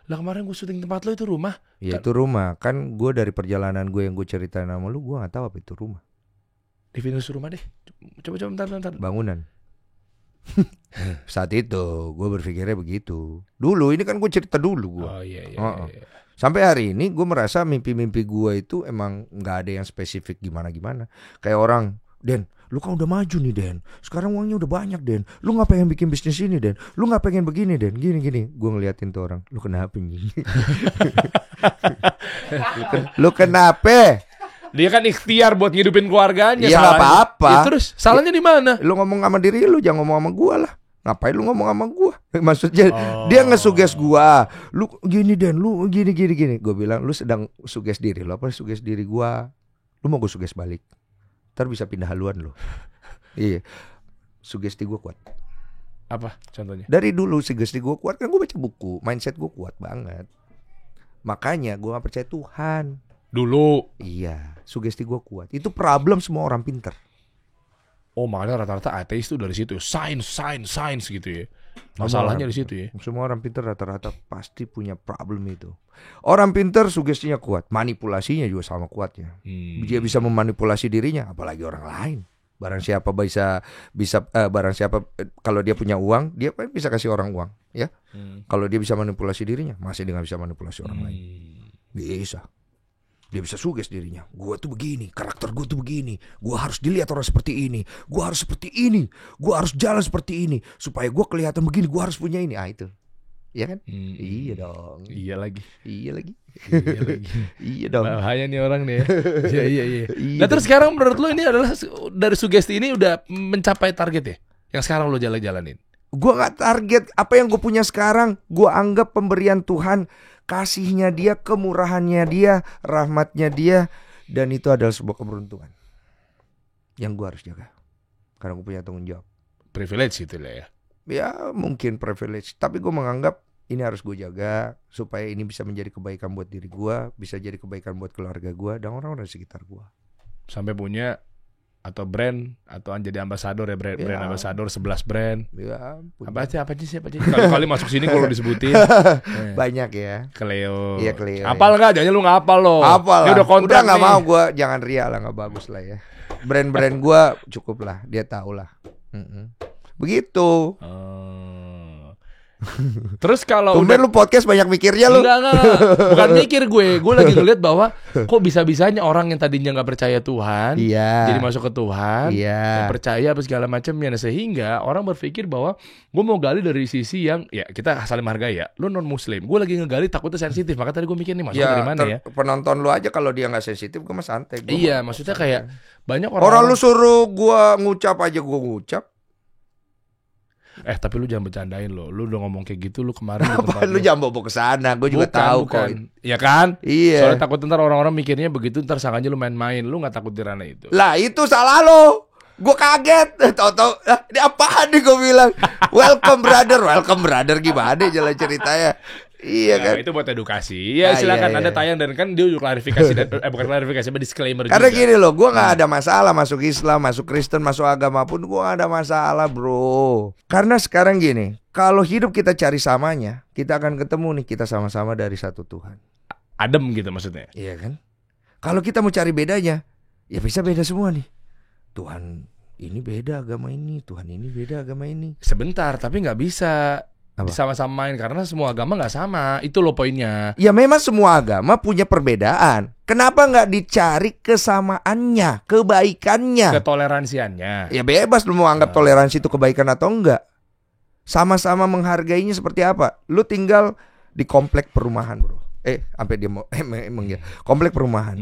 Lah kemarin gue syuting tempat lo itu rumah. Ya itu rumah. Kan gue dari perjalanan gue yang gue ceritain sama lu, gue gak tahu apa itu rumah. Definisi rumah deh. Coba bentar. Bangunan. Saat itu gue berpikirnya begitu. Dulu ini kan gue cerita dulu gue. Oh iya. Sampai hari ini gue merasa mimpi-mimpi gue itu emang gak ada yang spesifik gimana-gimana. Kayak orang, Den, lu kan udah maju nih Den, sekarang uangnya udah banyak Den, lu gak pengen bikin bisnis ini Den, lu gak pengen begini Den, gini. Gue ngeliatin tuh orang, lu kenapa nih? Lu kenapa? Dia kan ikhtiar buat ngidupin keluarganya. Iya gak apa-apa ya, terus salahnya di mana? Lu ngomong sama diri lu, jangan ngomong sama gue lah. Ngapain lu ngomong sama gue? Maksudnya dia ngesuges gue, lu gini Den, lu gini. Gue bilang, lu sedang suges diri lu, apa suges diri gue? Lu mau gue suges balik? Ntar bisa pindah haluan lo. Iya. Sugesti gue kuat. Apa contohnya? Dari dulu sugesti gue kuat. Kan gue baca buku. Mindset gue kuat banget. Makanya gue gak percaya Tuhan. Dulu. Iya. Sugesti gue kuat. Itu problem semua orang pinter. Oh makanya rata-rata ateis itu dari situ. Sains gitu ya. Masalahnya di situ ya. Semua orang pinter rata-rata pasti punya problem itu. Orang pinter sugestinya kuat, manipulasinya juga sama kuatnya. Dia bisa memanipulasi dirinya, apalagi orang lain. Barang siapa kalau dia punya uang, dia bisa kasih orang uang, ya. Kalau dia bisa manipulasi dirinya, masih dia nggak bisa manipulasi orang lain. Bisa. Dia bisa suges dirinya. Gua tuh begini, karakter gua tuh begini. Gua harus dilihat orang seperti ini. Gua harus seperti ini. Gua harus jalan seperti ini supaya gua kelihatan begini. Gua harus punya ini. Itu. Iya kan? Iya dong. Iya lagi. Iya dong. Bahaya nih orang nih. Iya. Nah terus sekarang menurut lo ini adalah dari sugesti ini udah mencapai target ya? Yang sekarang lo jalanin. Gua nggak target apa yang gue punya sekarang. Gua anggap pemberian Tuhan, kasihnya Dia, kemurahannya Dia, rahmatnya Dia, dan itu adalah sebuah keberuntungan yang gue harus jaga karena gue punya tanggung jawab. Privilege gitu lah ya. Ya mungkin privilege, tapi gue menganggap ini harus gue jaga supaya ini bisa menjadi kebaikan buat diri gue, bisa jadi kebaikan buat keluarga gue dan orang-orang di sekitar gue. Sampai punya atau brand atau jadi ambasador ya, brand ambasador 11 brand. Ya, apa aja kali masuk sini kalau disebutin. Banyak ya. Cleo. Iya Cleo. Apal enggak? Jangan lu ngapal lo. Apal. Dia udah kontrak. Udah enggak mau gue, jangan ria lah, enggak bagus lah ya. Brand-brand gue cukup lah, dia tahu lah. Begitu. Terus kalau lu podcast banyak mikirnya lu. Enggak. Bukan mikir gue lagi ngeliat bahwa kok bisa-bisanya orang yang tadinya nggak percaya Tuhan, jadi masuk ke Tuhan, percaya apa segala macamnya. Nah, sehingga orang berpikir bahwa gue mau gali dari sisi yang ya kita saling menghargai ya. Lu non Muslim, gue lagi ngegali takutnya sensitif. Maka tadi gue mikir nih masuk dari mana ya? Penonton lu aja kalau dia nggak sensitif, gue mah santai. Iya, maksudnya kayak banyak orang. Orang lu suruh gue ngucap aja gue ngucap. Tapi lu jangan bercandain lo. Lu udah ngomong kayak gitu lu kemarin. Lu jangan bawa ke sana. Gue juga tahu kok. Iya kan? Iya. Soalnya takut ntar orang-orang mikirnya begitu, ntar sangkanya lu main-main. Lu nggak takut di ranah itu. Lah itu salah lo. Gue kaget. Tahu-tahu ini apaan nih gue bilang. Welcome brother gimana jalan ceritanya. Iya kan. Itu buat edukasi. Ya silakan Anda tayang dan kan dia klarifikasi dan bukan klarifikasi, disclaimer karena juga. gini loh, gue nggak ada masalah masuk Islam, masuk Kristen, masuk agama pun gue nggak ada masalah bro. Karena sekarang gini, kalau hidup kita cari samanya, kita akan ketemu nih kita sama-sama dari satu Tuhan. Adem gitu maksudnya. Iya kan. Kalau kita mau cari bedanya, ya bisa beda semua nih. Tuhan ini beda agama ini, Tuhan ini beda agama ini. Sebentar, tapi nggak bisa disama-samain karena semua agama nggak sama. Itu loh poinnya. Ya memang semua agama punya perbedaan. Kenapa nggak dicari kesamaannya, kebaikannya, ketoleransiannya? Ya bebas lu mau anggap toleransi itu kebaikan atau enggak. Sama-sama menghargainya seperti apa. Lu tinggal di komplek perumahan bro. Sampai dia mau emang ya. Komplek perumahan.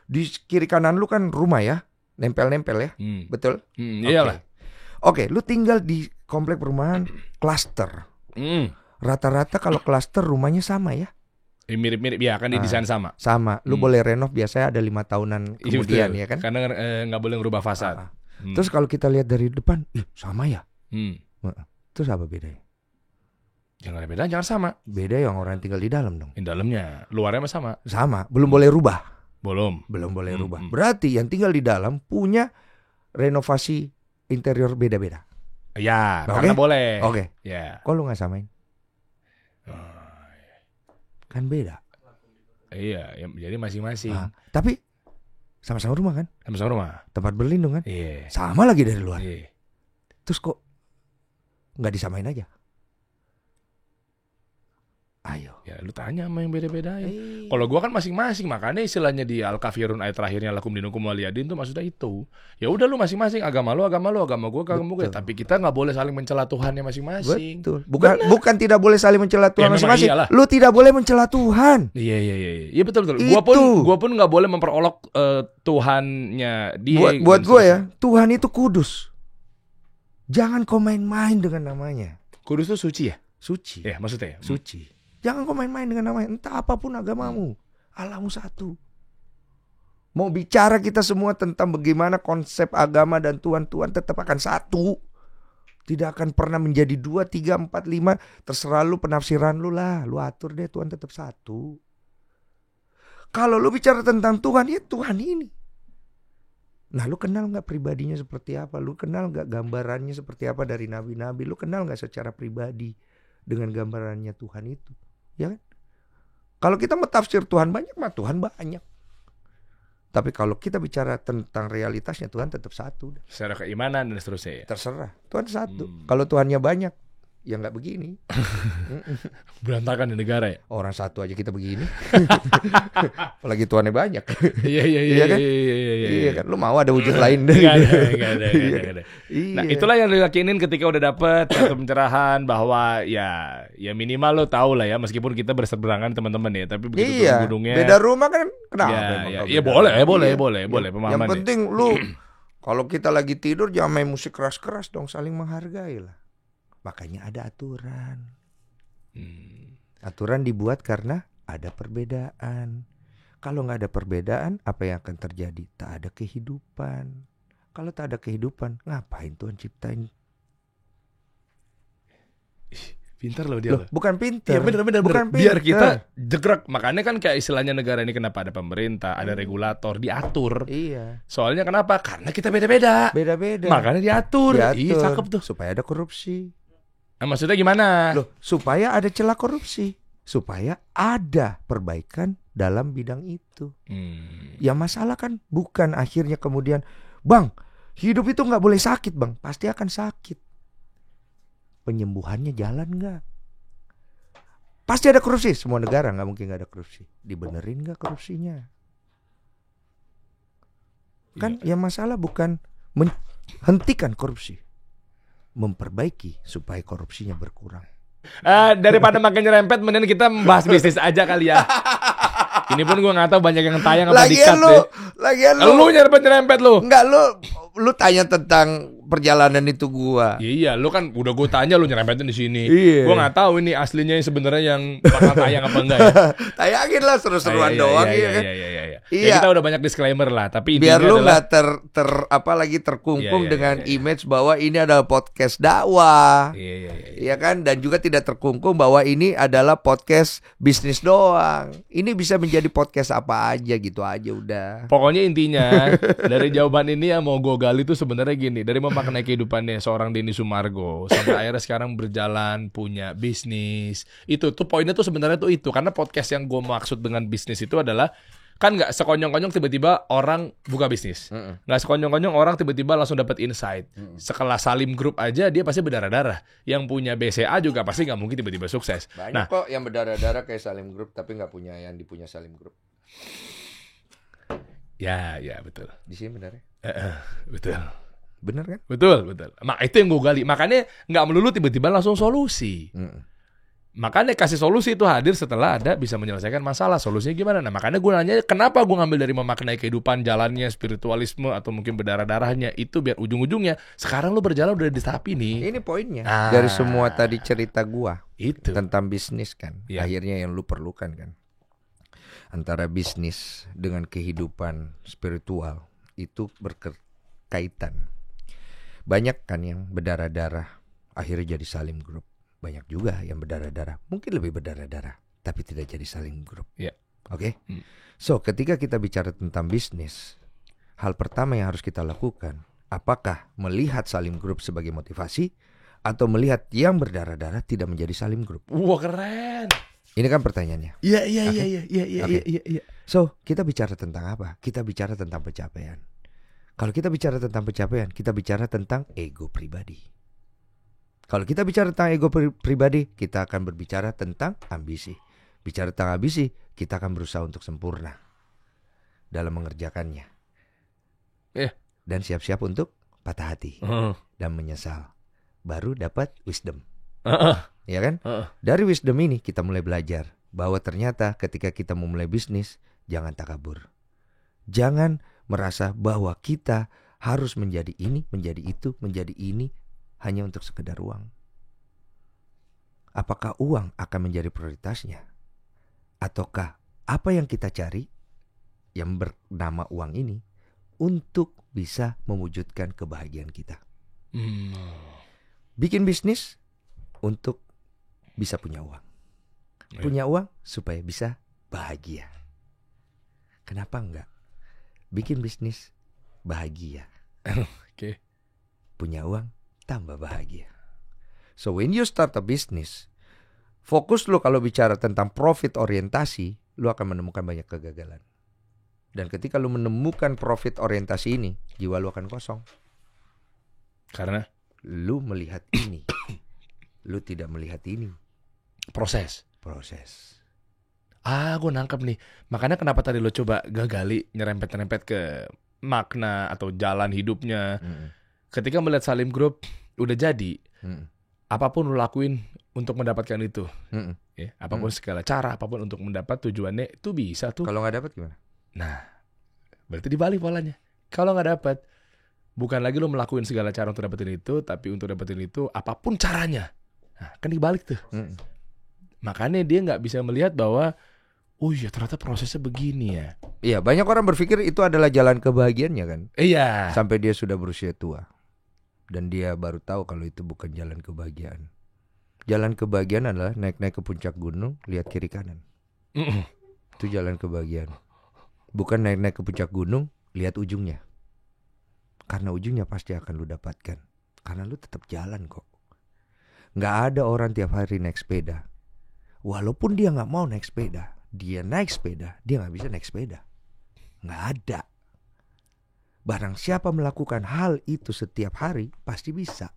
Di kiri kanan lu kan rumah ya, nempel-nempel ya. Betul? Iyalah. Oke, lu tinggal di komplek perumahan klaster. Rata-rata kalau klaster rumahnya sama ya. Mirip-mirip ya kan, didesain sama. Sama. Lu boleh renov biasanya ada 5 tahunan kemudian ya kan. Karena nggak boleh ngerubah fasad. Terus kalau kita lihat dari depan, sama ya. Terus apa bedanya? Jangan ada bedanya, jangan sama. Beda yang orang tinggal di dalam dong. Di dalamnya, luarnya mah sama. Sama, belum boleh rubah. Belum boleh rubah. Berarti yang tinggal di dalam punya renovasi interior beda-beda. Ya, karena boleh. Oke. Ya. Kok lu nggak samain? Kan beda. Iya, ya, jadi masing-masing. Tapi sama-sama rumah kan? Sama-sama rumah. Tempat berlindung kan? Iya. Sama lagi dari luar. Iya. Terus kok nggak disamain aja? Ayo. Ya lu tanya sama yang beda-beda ya. Kalau gua kan masing-masing, makanya istilahnya di Al-Kafirun ayat terakhirnya lakum dinukum waliyadin tuh maksudnya itu. Ya udah lu masing-masing, agama lu, agama gua, agama gua. Tapi kita nggak boleh saling mencela Tuhannya masing-masing. Betul. Bukan tidak boleh saling mencela Tuhan masing-masing. Lu tidak boleh mencela Tuhan. Iya. Iya betul. Gua pun nggak boleh memperolok Tuhannya dia. Buat gua ya, Tuhan itu kudus. Jangan kau main-main dengan namanya. Kudus itu suci ya? Suci. Ya, maksudnya suci. Jangan kau main-main dengan namanya. Entah apapun agamamu, Allahmu satu. Mau bicara kita semua tentang bagaimana konsep agama dan Tuhan tetap akan satu. Tidak akan pernah menjadi 2, 3, 4, 5. Terserah lu penafsiran lu lah. Lu atur deh, Tuhan tetap satu. Kalau lu bicara tentang Tuhan, ya Tuhan ini. Nah, lu kenal gak pribadinya seperti apa? Lu kenal gak gambarannya seperti apa dari nabi-nabi? Lu kenal gak secara pribadi dengan gambarannya Tuhan itu? Ya kan? Kalau kita mentafsir Tuhan banyak, mah Tuhan banyak. Tapi kalau kita bicara tentang realitasnya, Tuhan tetap satu. Secara keimanan dan seterusnya ya? Terserah, Tuhan satu. Kalau Tuhannya banyak, ya nggak begini. Berantakan di negara ya? Orang satu aja kita begini. Apalagi Tuhannya banyak. Iya kan? Iya kan? Lu mau ada wujud lain? Nggak ada. Nah, itulah yang diyakinin ketika udah dapet satu pencerahan bahwa ya minimal lo tahu lah ya, meskipun kita berseberangan teman-teman ya, tapi begitu turun gunungnya. Beda rumah kan kenapa? Iya boleh pemahaman. Yang penting lu kalau kita lagi tidur jangan main musik keras-keras dong, saling menghargai lah. Makanya ada aturan. Aturan dibuat karena ada perbedaan. Kalau nggak ada perbedaan, apa yang akan terjadi? Tak ada kehidupan. Kalau tak ada kehidupan, ngapain Tuhan ciptain? Pintar loh dia. Bukan pintar. Iya bener. Bukan biar kita jegrak. Makanya kan kayak istilahnya negara ini kenapa ada pemerintah, ada regulator, diatur. Iya. Soalnya kenapa? Karena kita beda-beda. Makanya diatur. Iya, cakep tuh. Supaya ada korupsi. Nah, maksudnya gimana? Supaya ada celah korupsi. Supaya ada perbaikan dalam bidang itu. Ya masalah kan bukan akhirnya kemudian, Bang, hidup itu gak boleh sakit Bang. Pasti akan sakit. Penyembuhannya jalan gak? Pasti ada korupsi. Semua negara gak mungkin gak ada korupsi. Dibenerin gak korupsinya? Kan yang masalah bukan menghentikan korupsi, memperbaiki supaya korupsinya berkurang. Daripada makin nyerempet, mending kita bahas bisnis aja kali ya. Ini pun gue gak tahu banyak yang tayang apa dikat deh. Lagian lu nyerempet lu. Enggak, lu tanya tentang perjalanan itu gua. Iya, lu kan udah gue tanya lu nyerempetin di sini. Iya. Gue nggak tahu ini aslinya sebenarnya yang bakal tayang apa enggak ya. Tayangin lah seru-seruan doang ya kan. Iya. Ya, kita udah banyak disclaimer lah, tapi biar lu nggak adalah... terkungkung dengan image bahwa ini adalah podcast dakwah. Iya. Kan, dan juga tidak terkungkung bahwa ini adalah podcast bisnis doang. Ini bisa menjadi podcast apa aja gitu aja udah. Pokoknya intinya dari jawaban ini yang mau gue gali tuh sebenarnya gini, dari memaknai kehidupannya seorang Denny Sumargo sampai akhirnya sekarang berjalan punya bisnis. Itu tuh poinnya tuh sebenarnya tuh itu, karena podcast yang gue maksud dengan bisnis itu adalah kan nggak sekonyong-konyong tiba-tiba orang buka bisnis, nggak sekonyong-konyong orang tiba-tiba langsung dapat insight. Sekelas Salim Group aja dia pasti berdarah-darah. Yang punya BCA juga pasti nggak mungkin tiba-tiba sukses. Banyak kok yang berdarah-darah kayak Salim Group tapi nggak punya yang dipunya Salim Group. Ya betul. Di sini benar ya? Betul. Bener kan? Betul. Itu yang gue gali. Makanya nggak melulu tiba-tiba langsung solusi. Makanya kasih solusi itu hadir setelah ada bisa menyelesaikan masalah. Solusinya gimana? Nah makanya gue nanya kenapa gue ngambil dari memaknai kehidupan, jalannya, spiritualisme atau mungkin berdarah-darahnya itu biar ujung-ujungnya sekarang lu berjalan udah di tahap ini. Ini poinnya dari semua tadi cerita gue itu tentang bisnis kan. Akhirnya yang lu perlukan kan antara bisnis dengan kehidupan spiritual itu berkaitan. Banyak kan yang berdarah-darah akhirnya jadi Salim Group. Banyak juga yang berdarah-darah, mungkin lebih berdarah-darah, tapi tidak jadi Salim Group. Iya. Oke? So, ketika kita bicara tentang bisnis, hal pertama yang harus kita lakukan, apakah melihat Salim Group sebagai motivasi atau melihat yang berdarah-darah tidak menjadi Salim Group? Wah, keren. Ini kan pertanyaannya. Iya. So, kita bicara tentang apa? Kita bicara tentang pencapaian. Kalau kita bicara tentang pencapaian, kita bicara tentang ego pribadi. Kalau kita bicara tentang ego pribadi, kita akan berbicara tentang ambisi. Bicara tentang ambisi, kita akan berusaha untuk sempurna dalam mengerjakannya. Dan siap-siap untuk patah hati dan menyesal. Baru dapat wisdom. Ya kan? Dari wisdom ini kita mulai belajar bahwa ternyata ketika kita memulai bisnis, jangan takabur. Jangan merasa bahwa kita harus menjadi ini, menjadi itu, menjadi ini hanya untuk sekedar uang. Apakah uang akan menjadi prioritasnya? Ataukah apa yang kita cari yang bernama uang ini untuk bisa mewujudkan kebahagiaan kita? Bikin bisnis untuk bisa punya uang. Punya uang supaya bisa bahagia. Kenapa enggak? Bikin bisnis bahagia. Oke. Punya uang tambah bahagia. So when you start a business, fokus lu kalau bicara tentang profit orientasi, lu akan menemukan banyak kegagalan. Dan ketika lu menemukan profit orientasi ini, jiwa lu akan kosong. Karena lu melihat ini, lu tidak melihat ini. proses. Gue nangkep nih. Makanya kenapa tadi lo coba gagali nyerempet-nyerempet ke makna atau jalan hidupnya. Ketika melihat Salim Group udah jadi, apapun lo lakuin untuk mendapatkan itu. Ya, apapun segala cara, apapun untuk mendapat tujuannya itu bisa tuh. Kalau nggak dapat gimana? Nah, berarti dibalik polanya. Kalau nggak dapat, bukan lagi lo melakukan segala cara untuk dapetin itu, tapi untuk dapetin itu apapun caranya. Nah, kan dibalik tuh. Makanya dia nggak bisa melihat bahwa, oh iya ternyata prosesnya begini ya. Iya, banyak orang berpikir itu adalah jalan kebahagiaannya kan. Iya. Sampai dia sudah berusia tua. Dan dia baru tahu kalau itu bukan jalan kebahagiaan. Jalan kebahagiaan adalah naik-naik ke puncak gunung, lihat kiri kanan. Itu jalan kebahagiaan. Bukan naik-naik ke puncak gunung, lihat ujungnya. Karena ujungnya pasti akan lu dapatkan. Karena lu tetap jalan kok. Nggak ada orang tiap hari naik sepeda. Walaupun dia nggak mau naik sepeda, dia naik sepeda, dia nggak bisa naik sepeda. Nggak ada. Barang siapa melakukan hal itu setiap hari, pasti bisa.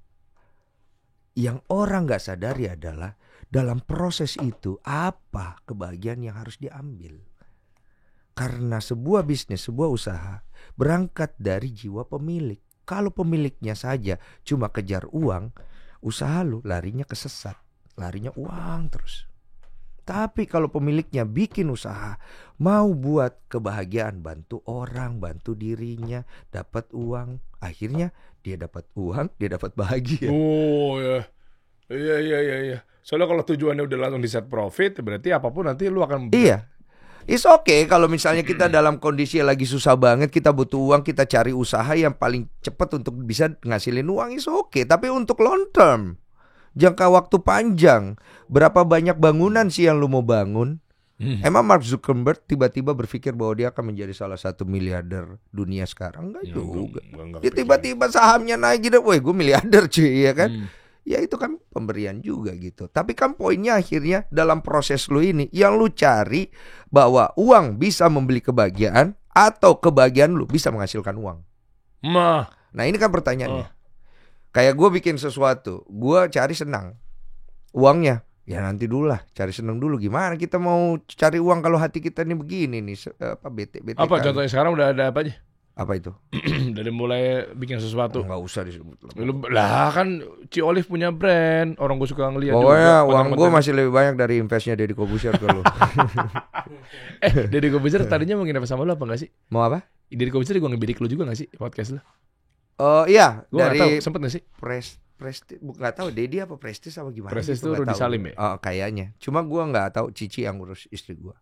Yang orang nggak sadari adalah dalam proses itu apa kebahagiaan yang harus diambil. Karena sebuah bisnis, sebuah usaha berangkat dari jiwa pemilik. Kalau pemiliknya saja cuma kejar uang, usaha lu larinya kesesat, larinya uang terus. Tapi kalau pemiliknya bikin usaha, mau buat kebahagiaan, bantu orang, bantu dirinya, dapat uang, akhirnya dia dapat uang, dia dapat bahagia. Oh ya, iya. Soalnya kalau tujuannya udah langsung di set profit, berarti apapun nanti lu akan. Iya, it's okay kalau misalnya kita dalam kondisi yang lagi susah banget, kita butuh uang, kita cari usaha yang paling cepat untuk bisa ngasilin uang, it's okay. Tapi untuk long term, jangka waktu panjang, berapa banyak bangunan sih yang lu mau bangun? Emang Mark Zuckerberg tiba-tiba berpikir bahwa dia akan menjadi salah satu miliarder dunia sekarang? Enggak juga. Dia tiba-tiba sahamnya naik gitu, woi gue miliarder cuy, ya kan? Ya itu kan pemberian juga gitu. Tapi kan poinnya akhirnya dalam proses lu ini, yang lu cari bahwa uang bisa membeli kebahagiaan atau kebahagiaan lu bisa menghasilkan uang. Nah ini kan pertanyaannya. Kayak gue bikin sesuatu, gue cari senang. Uangnya, ya nanti dulu lah, cari senang dulu. Gimana kita mau cari uang kalau hati kita nih begini nih, bete Apa kan. contohnya sekarang udah ada apa aja? Apa itu? Dari mulai bikin sesuatu. Nggak usah disebut. Lah kan Ci Olive punya brand, orang gue suka ngeliat. Pokoknya uang gue masih lebih banyak dari investnya Deddy Corbuzier ke lu. Deddy Corbuzier tadinya mau nginep sama lu apa nggak sih? Mau apa? Deddy Corbuzier gue ngebidik lu juga nggak sih podcast lu? Oh iya, Gue nggak tahu, dari sempet nggak sih? Prestis, nggak tahu Deddy apa Prestis apa gimana? Prestis gitu, tuh nggak Rudy tahu. Salim ya? Oh kayaknya. Cuma gue nggak tahu Cici yang ngurus istri gue.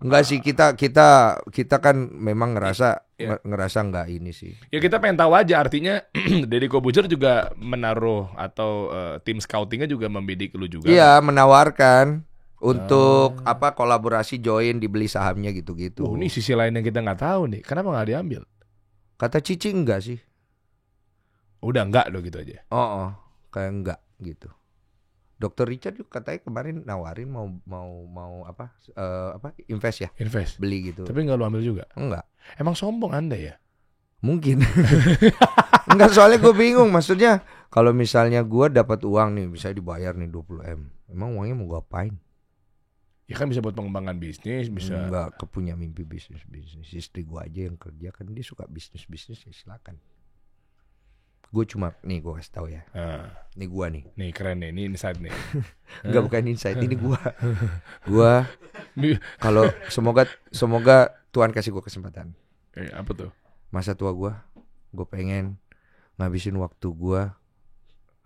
Enggak sih, kita kan memang ngerasa Iya. ngerasa nggak ini sih. Ya kita pengen tahu aja, artinya Deddy Corbuzier juga menaruh atau tim scoutingnya juga membidik lu juga. Iya, menawarkan untuk apa kolaborasi join dibeli sahamnya gitu-gitu. Oh, ini sisi lain yang kita nggak tahu nih. Kenapa nggak diambil? Kata Cici enggak sih? Udah enggak lo gitu aja. Oh, kayak enggak gitu. Dokter Richard juga katanya kemarin nawarin mau apa invest ya, Invest. beli gitu. Tapi nggak lu ambil juga. Enggak. Emang sombong Anda ya? Mungkin. Enggak, soalnya gue bingung. Maksudnya kalau misalnya gue dapat uang nih, bisa dibayar nih 20M. Emang uangnya mau gue apain? Ya kan bisa buat pengembangan bisnis, bisa. Enggak, kepunya mimpi bisnis. Istri gue aja yang kerja, kan dia suka bisnis ya silakan. Gue cuma nih, gue kasih tahu ya. Ini gue nih. Nih keren nih, ini insight nih. Enggak, bukan insight, ini gue. Gue kalau semoga Tuhan kasih gue kesempatan. Apa tuh? Masa tua gue pengen ngabisin waktu gue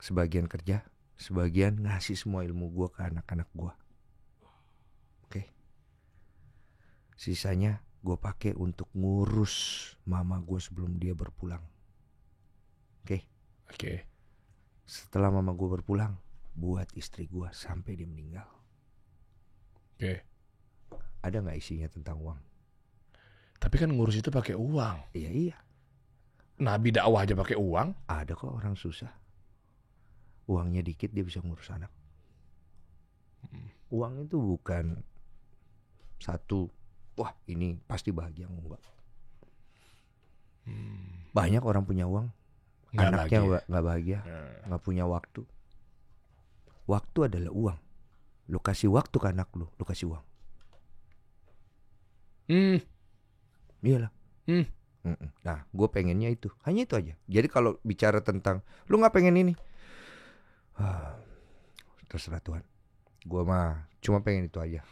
sebagian kerja, sebagian ngasih semua ilmu gue ke anak-anak gue. Oke. Sisanya gue pakai untuk ngurus mama gue sebelum dia berpulang. Oke. Setelah mama gue berpulang, buat istri gue sampai dia meninggal. Oke. Ada nggak isinya tentang uang? Tapi kan ngurus itu pakai uang. Iya. Nabi dakwah aja pakai uang. Ada kok orang susah. Uangnya dikit dia bisa ngurus anak. Uang itu bukan satu, wah ini pasti bahagia, enggak. Banyak orang punya uang, Nggak anaknya bahagia. nggak bahagia, nggak punya waktu. Waktu adalah uang. Lu kasih waktu ke anak lu kasih uang. Iyalah. Nah, gue pengennya itu, hanya itu aja. Jadi kalau bicara tentang lu nggak pengen ini, terserah Tuhan. Gue mah cuma pengen itu aja.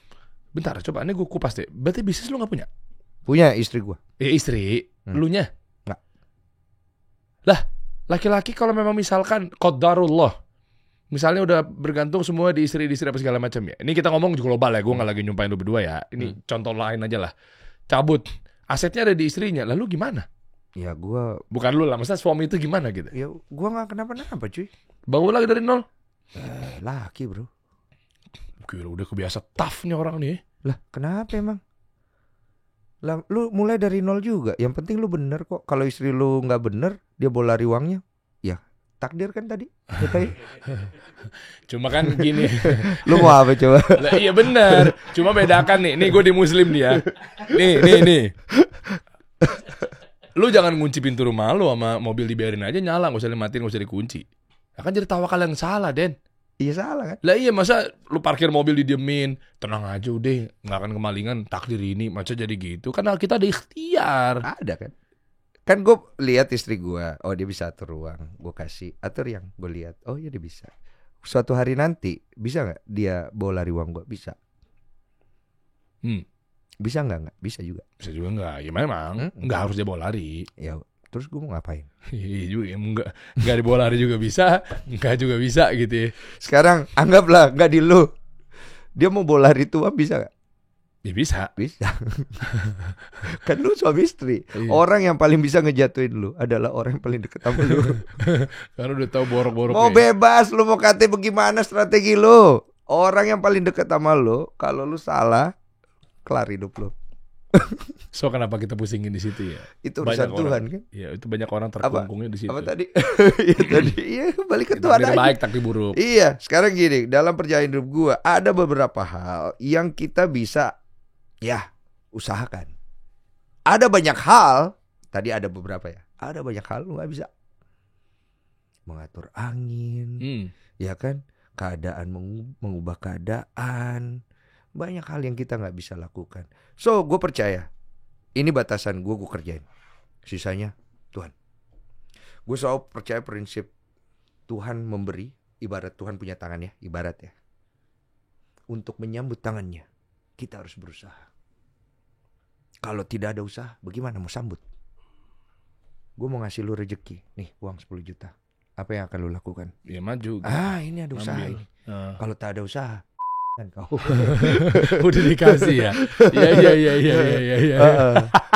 Bentar, coba ini gue kupas deh. Berarti bisnis lu nggak punya? Punya istri gue. Istri, lunya? Nggak. Lah, laki-laki kalau memang misalkan qadarullah, misalnya udah bergantung semua di istri apa segala macam ya. Ini kita ngomong global ya, gue nggak lagi nyumpain lu berdua ya. Ini contoh lain aja lah. Cabut, asetnya ada di istrinya. Lalu gimana? Ya gue, Bukan lu lah, maksudnya suami itu gimana gitu? ya gue nggak kenapa-napa cuy. Bangun lagi dari nol. Laki bro. Gila, udah kebiasa tough nih orang nih. Lah kenapa emang? Lah lu mulai dari nol juga. Yang penting lu bener kok. Kalau istri lu nggak bener, dia bola lari uangnya. Ya takdir kan tadi. Cuma kan gini. Lu mau apa coba? Lah, iya bener. Cuma bedakan nih. Nih gue di muslim nih ya. Nih. Lu jangan ngunci pintu rumah lu sama mobil dibiarin aja nyala. Gak usah dimatiin, gak usah dikunci. Akan jadi tawakal yang salah, Den. Iya salah kan? Lah iya, masa lu parkir mobil didiemin, tenang aja udah, nggak akan kemalingan, takdir ini, masa jadi gitu? Kan kita ada ikhtiar. Ada kan? Kan gue lihat istri gue, oh dia bisa atur ruang, gue kasih atur yang gue lihat, oh iya dia bisa. Suatu hari nanti bisa nggak dia bawa lari uang gue? Bisa. Bisa nggak? Bisa juga. Bisa juga nggak? Ya memang nggak harus dia bawa lari. Ya terus gue mau ngapain? Iya juga, nggak dibawa lari juga bisa, nggak juga bisa gitu ya. Sekarang anggaplah nggak di lu, dia mau bawa lari tuh bisa nggak? Ya bisa. Bisa. Kan lu suami istri. Iya. Orang yang paling bisa ngejatuhin lu adalah orang yang paling deket sama lu. Karena udah tahu borok-boroknya. Mau bebas lu mau kate bagaimana strategi lu. Orang yang paling deket sama lu, kalau lu salah, kelar hidup lu. So kenapa kita pusingin di situ ya? Itu urusan Tuhan kan? Iya, itu banyak orang terkungkungnya di situ. Apa tadi? Iya balik ke Tuhan aja. Baik takdir buruk. Iya, sekarang gini, dalam perjalanan hidup gua ada beberapa hal yang kita bisa usahakan. Ada banyak hal, tadi ada beberapa ya. Ada banyak hal lu nggak bisa. Mengatur angin, ya kan? Keadaan mengubah keadaan. Banyak hal yang kita nggak bisa lakukan. So, gue percaya ini batasan gue kerjain. Sisanya Tuhan. Gue selalu percaya prinsip Tuhan memberi, ibarat Tuhan punya tangan ya, ibarat ya. Untuk menyambut tangannya, kita harus berusaha. Kalau tidak ada usaha, bagaimana mau sambut? Gue mau ngasih lu rezeki, nih uang 10 juta. Apa yang akan lu lakukan? Ya maju. Ini ada usaha ambil. ini. Kalau tak ada usaha, kan kau. Udah dikasih ya. Iya.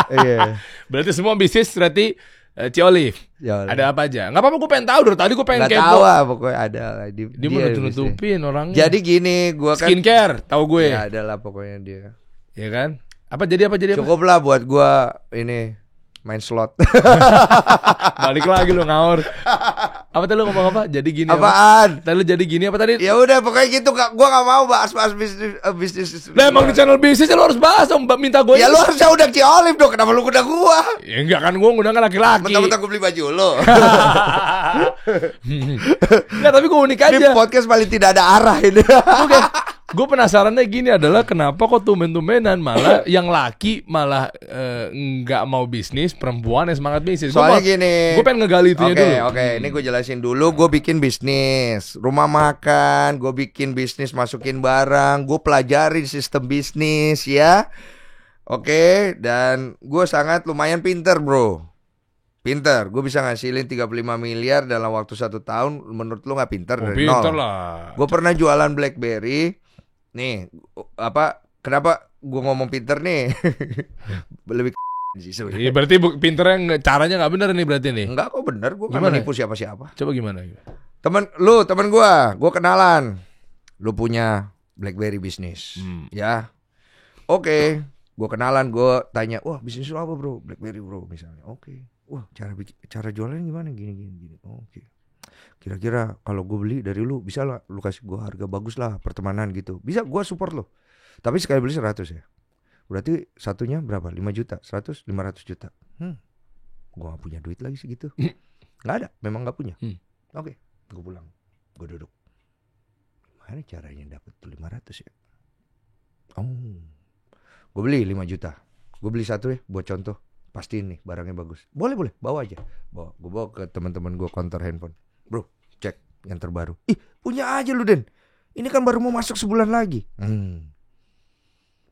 Iya. Berarti semua bisnis berarti Ci Olive. Ya, Ada apa aja? Nggak apa-apa, gue pengen tahu dari tadi, gue pengen nggak kepo. tahu lah, pokoknya ada lah. Dia mau nutup-nutupin orangnya. Jadi gini, gua kan skincare, tahu gue. ya adalah pokoknya dia. Ya kan? Apa jadi apa? Cukup lah buat gua ini main slot. Balik lagi lu ngawur. Apa tadi lu ngomong apa? Jadi gini. Apaan? Tadi lu jadi gini apa tadi? Ya udah pokoknya gitu, gua nggak mau bahas bisnis. Lah emang di channel bisnis lu harus bahas dong, minta gue. Ya lu harusnya udah Ci Olive dong, kenapa lu udah gua? Ya enggak kan, gue ngundang laki-laki. Mentang-mentang gua beli baju lu. Enggak, tapi gue unik aja. Ini podcast paling tidak ada arah ini. Oke. Gue penasarannya gini adalah kenapa kok tumben-tumbenan malah yang laki malah nggak mau bisnis, perempuan yang semangat bisnis. Soalnya gini. Gue pengen ngegali itunya dulu. Oke. Ini gue jelasin dulu. Gue bikin bisnis rumah makan. Gue bikin bisnis masukin barang. Gue pelajarin sistem bisnis ya. Oke. Dan gue sangat lumayan pinter bro. Pinter. Gue bisa ngasilin 35 miliar dalam waktu 1 tahun. Menurut lu gak pinter? Oh, dari pinter nol. lah. Gue pernah jualan BlackBerry. Nih apa? Kenapa gue ngomong pinter nih? Lebih sih sebenarnya. Iya, berarti pinternya caranya nggak bener nih berarti nih. Enggak kok bener. Gue gak Gimana? menipu siapa-siapa. Coba gimana? Temen gue kenalan, lu punya BlackBerry bisnis, ya, oke, gue kenalan, gue tanya, wah bisnis lu apa bro, BlackBerry bro, misalnya, oke, wah cara jualannya gimana, gini, oke, kira-kira kalau gue beli dari lu, bisa lah, lu kasih gue harga bagus lah, pertemanan gitu, bisa, gue support lo, tapi sekali beli 100 ya, berarti satunya berapa, 5 juta, 100, 500 juta, gue gak punya duit lagi segitu, nggak ada, memang gak punya, oke. Gue pulang, gue duduk. Gimana caranya dapet tuh 500 ya? Oh, gue beli 5 juta. Gue beli satu ya, buat contoh. Pastiin nih barangnya bagus. Boleh, bawa aja. Gue bawa ke teman-teman gue counter handphone. Bro, cek yang terbaru. Ih, punya aja lu Den. Ini kan baru mau masuk sebulan lagi.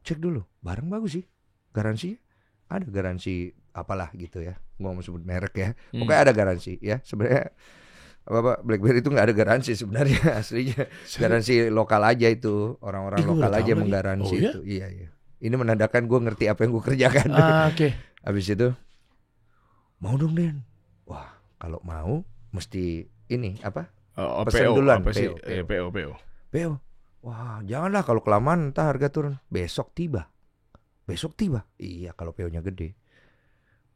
Cek dulu, barang bagus sih. Garansinya ada garansi apalah gitu ya. Gue mau sebut merek ya. Pokoknya ada garansi ya. Sebenarnya apa BlackBerry itu nggak ada garansi sebenarnya aslinya, garansi lokal aja itu, orang-orang lokal aja menggaransi itu. Iya. Ini menandakan gue ngerti apa yang gue kerjakan. Oke. Habis itu mau dong Den. Wah kalau mau mesti ini apa? Pesen duluan. PO. Wah janganlah, kalau kelamaan entah harga turun. Besok tiba. Iya kalau PO-nya gede.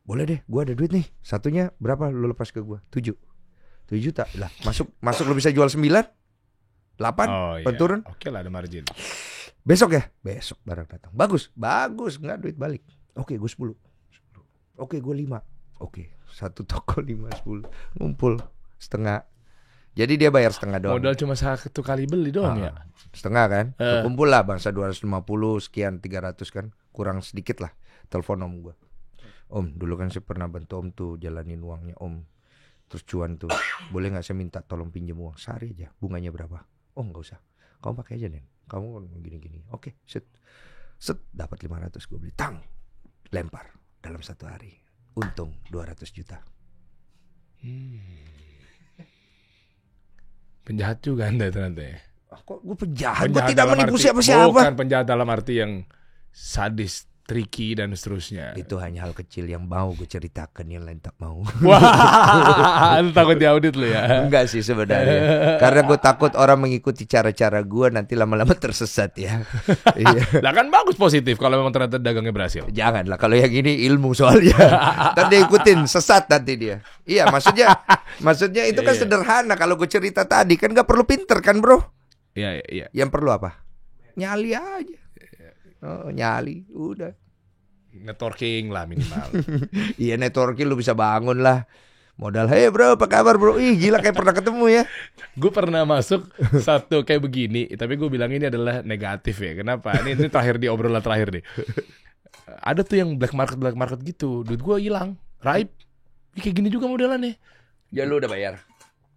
Boleh deh, gue ada duit nih. Satunya berapa lu lepas ke gue? 7 juta lah, masuk lu bisa jual 9 8 turun. Oke lah, ada margin. Besok barang datang bagus nggak duit balik. Oke gue 10. Oke gue 5. Oke satu toko 5 10 ngumpul setengah, jadi dia bayar setengah doang. Modal cuma 1 kali beli doang ya, setengah kan. Kumpul lah bangsa 250 sekian 300 kan, kurang sedikit lah. Telepon om gue, om dulu kan saya pernah bantu om tuh jalanin uangnya om, terus cuan tuh, boleh nggak saya minta tolong pinjam uang sehari aja, bunganya berapa? Oh nggak usah, kamu pakai aja Den, kamu kan gini. Oke, set dapat 500, gue beli, tang, lempar dalam 1 hari, untung 200 juta. Penjahat juga Anda ternyata ya. Kok gue penjahat? Gue tidak menipu siapa-siapa. Bukan penjahat dalam arti yang sadis, tricky dan seterusnya. Itu hanya hal kecil yang mau gue ceritakan, yang lain tak mau. Wah, lu takut diaudit lu ya? Enggak sih sebenarnya, karena gue takut orang mengikuti cara-cara gue nanti lama-lama tersesat ya. Iya. Lah kan bagus, positif kalau memang ternyata dagangnya berhasil. Janganlah, kalau yang ini ilmu soalnya. Ntar dia ikutin, sesat nanti dia. Iya maksudnya itu kan sederhana. Kalau gue cerita tadi kan gak perlu pinter kan bro. Iya. Yang perlu apa? Nyali aja. Oh, nyali, udah. Networking lah minimal. Iya networking lu bisa bangun lah. Modal, hey bro apa kabar bro? Ih gila kayak pernah ketemu ya. Gue pernah masuk satu kayak begini, tapi gue bilang ini adalah negatif ya. Kenapa? Ini terakhir di obrolan terakhir nih. Ada tuh yang black market gitu, duit gue hilang, raib. Kayak gini juga modelannya. Ya lu udah bayar?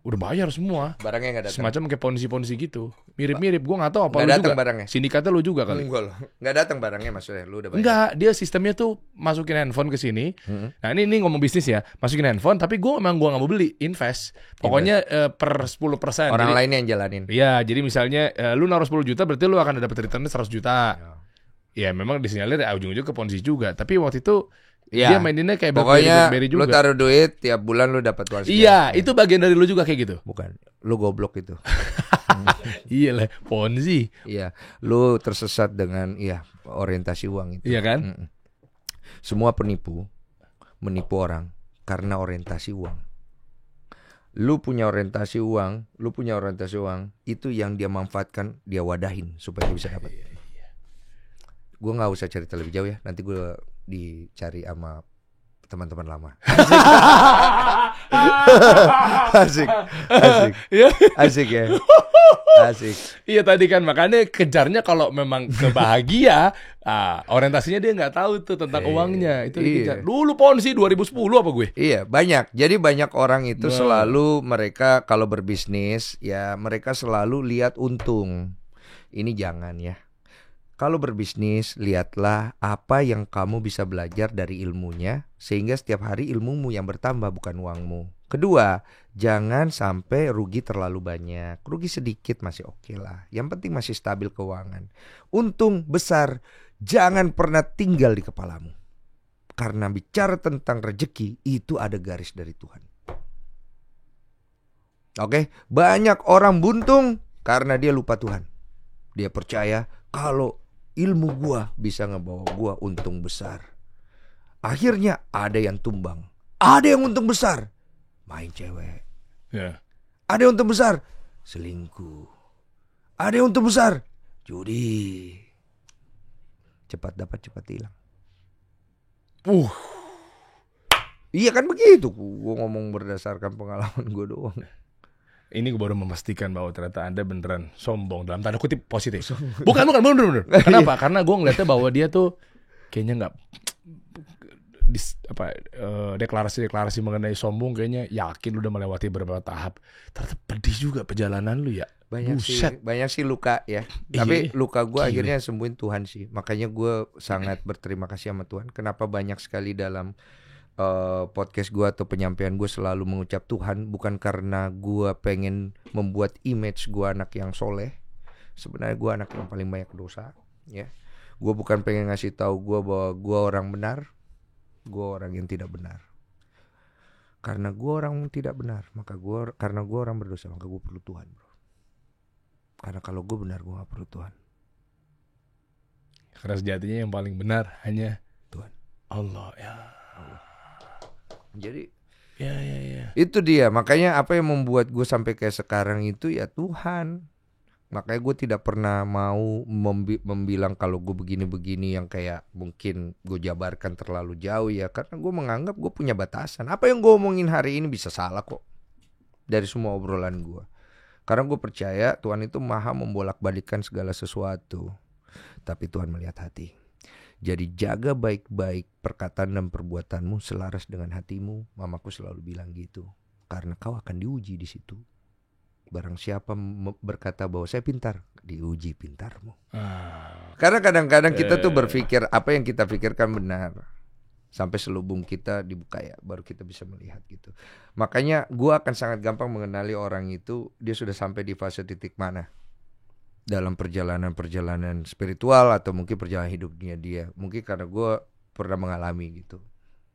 udah bayar semua. Barangnya nggak datang. Semacam kayak ponzi-ponzi gitu. Mirip-mirip, gue nggak tahu apa Nggak lu datang juga. barangnya. Sindikatnya lu juga kali. Enggak loh. Nggak datang barangnya maksudnya. Lu udah bayar. Enggak, dia sistemnya tuh masukin handphone ke sini. Nah ini ngomong bisnis ya, masukin handphone, tapi gue nggak mau beli, invest. Pokoknya per 10%. Orang jadi, lainnya yang jalanin. Iya, jadi misalnya lu naruh 10 juta, berarti lu akan dapat returnnya 100 juta. Ya memang disinyalir ujung-ujung ke ponzi juga. Tapi waktu itu dia maininnya kayak pokoknya BlackBerry juga. lu taruh duit tiap bulan lu dapat uang sekian. Iya, itu bagian dari lu juga kayak gitu. Bukan, lu goblok itu. Iya lah, ponzi. Iya, lu tersesat dengan orientasi uang itu. Iya kan? Semua penipu menipu orang karena orientasi uang. Lu punya orientasi uang, itu yang dia manfaatkan, dia wadahin supaya dia bisa dapat. Gue nggak usah cerita lebih jauh ya, nanti gue dicari sama teman-teman lama. Asik ya. Asik. Iya tadi kan makanya kejarnya kalau memang kebahagia, orientasinya dia nggak tahu tuh tentang uangnya. Itu dikejar. Dulu ponzi 2010 apa gue? Iya banyak. Jadi banyak orang itu selalu mereka kalau berbisnis ya mereka selalu lihat untung. Ini jangan ya. Kalau berbisnis, lihatlah apa yang kamu bisa belajar dari ilmunya, sehingga setiap hari ilmumu yang bertambah bukan uangmu. Kedua, jangan sampai rugi terlalu banyak. Rugi sedikit masih oke lah. Yang penting masih stabil keuangan. Untung besar, jangan pernah tinggal di kepalamu. Karena bicara tentang rezeki, itu ada garis dari Tuhan. Oke, banyak orang buntung karena dia lupa Tuhan. Dia percaya kalau ilmu gua bisa ngebawa gua untung besar. Akhirnya ada yang tumbang, ada yang untung besar, main cewek. Ada yang untung besar, selingkuh. Ada yang untung besar, judi. Cepat dapat cepat hilang. Iya kan begitu. Gua ngomong berdasarkan pengalaman gua doang. Ini gue baru memastikan bahwa ternyata Anda beneran sombong dalam tanda kutip positif. Bukan bener. Kenapa? Karena gue ngeliatnya bahwa dia tuh kayaknya nggak deklarasi mengenai sombong, kayaknya yakin udah melewati beberapa tahap. Ternyata pedih juga perjalanan lu ya. Banyak sih luka ya. Tapi luka gue akhirnya sembuhin Tuhan sih. Makanya gue sangat berterima kasih sama Tuhan. Kenapa banyak sekali dalam podcast gue atau penyampaian gue selalu mengucap Tuhan, bukan karena gue pengen membuat image gue anak yang soleh. Sebenarnya gue anak yang paling banyak dosa ya. Gue bukan pengen ngasih tahu gue bahwa gue orang benar. Gue orang yang tidak benar. Karena gue orang tidak benar, karena gue orang berdosa, maka gue perlu Tuhan, bro. Karena kalau gue benar, gue gak perlu Tuhan. Karena sejatinya yang paling benar hanya Tuhan, Allah ya. Jadi ya. Itu dia. Makanya apa yang membuat gue sampai kayak sekarang itu ya Tuhan. Makanya gue tidak pernah mau membilang kalau gue begini-begini yang kayak mungkin gue jabarkan terlalu jauh ya. Karena gue menganggap gue punya batasan. Apa yang gue omongin hari ini bisa salah kok dari semua obrolan gue. Karena gue percaya Tuhan itu maha membolak-balikkan segala sesuatu. Tapi Tuhan melihat hati. Jadi jaga baik-baik perkataan dan perbuatanmu selaras dengan hatimu. Mamaku selalu bilang gitu. Karena kau akan diuji di situ. Barang siapa berkata bahwa saya pintar, diuji pintarmu. Karena kadang-kadang kita tuh berpikir apa yang kita pikirkan benar. Sampai selubung kita dibuka ya, baru kita bisa melihat gitu. Makanya gua akan sangat gampang mengenali orang itu dia sudah sampai di fase titik mana. Dalam perjalanan spiritual atau mungkin perjalanan hidupnya dia. Mungkin karena gue pernah mengalami gitu.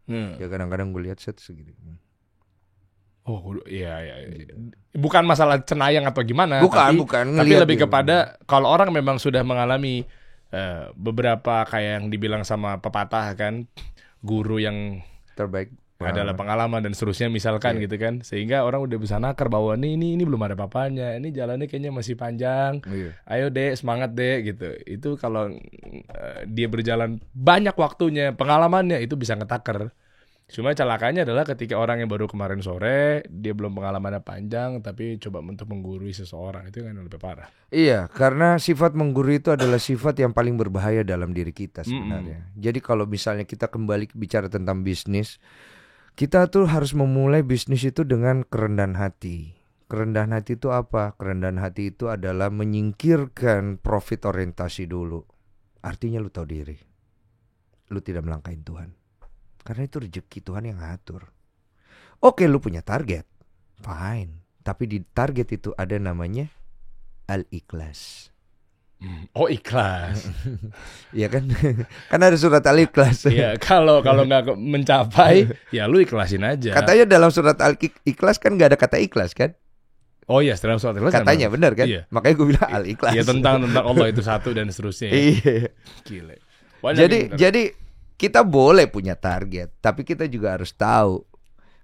Ya kadang-kadang gue lihat set segini. Oh iya. Bukan masalah cenayang atau gimana. Bukan. Tapi lebih kepada kalau orang memang sudah mengalami beberapa kayak yang dibilang sama pepatah kan, guru yang terbaik adalah pengalaman dan seterusnya misalkan gitu kan, sehingga orang udah bisa nakar bahwa ini belum ada apa-apanya, ini jalannya kayaknya masih panjang, ayo dek semangat dek gitu. Itu kalau dia berjalan banyak waktunya, pengalamannya itu bisa ngetakar. Cuma celakanya adalah ketika orang yang baru kemarin sore dia belum pengalamannya panjang tapi coba untuk menggurui seseorang, itu kan lebih parah. Iya, karena sifat menggurui itu adalah sifat yang paling berbahaya dalam diri kita sebenarnya. Jadi kalau misalnya kita kembali bicara tentang bisnis, kita tuh harus memulai bisnis itu dengan kerendahan hati. Kerendahan hati itu apa? Kerendahan hati itu adalah menyingkirkan profit orientasi dulu. Artinya lu tahu diri. Lu tidak melangkahin Tuhan. Karena itu rezeki Tuhan yang ngatur. Oke, lu punya target. Fine. Tapi di target itu ada namanya al-ikhlas. Oh, ikhlas. Iya kan? Kan ada surat al-ikhlas. Iya, kalau nggak mencapai, ya lu ikhlasin aja. Katanya dalam surat al-ikhlas kan nggak ada kata ikhlas kan? Oh iya, dalam surat ikhlas Katanya benar kan? Iya. Makanya gue bilang al-ikhlas. Iya, tentang Allah itu satu dan seterusnya. Iya. Gile. Banyak Jadi kita boleh punya target, tapi kita juga harus tahu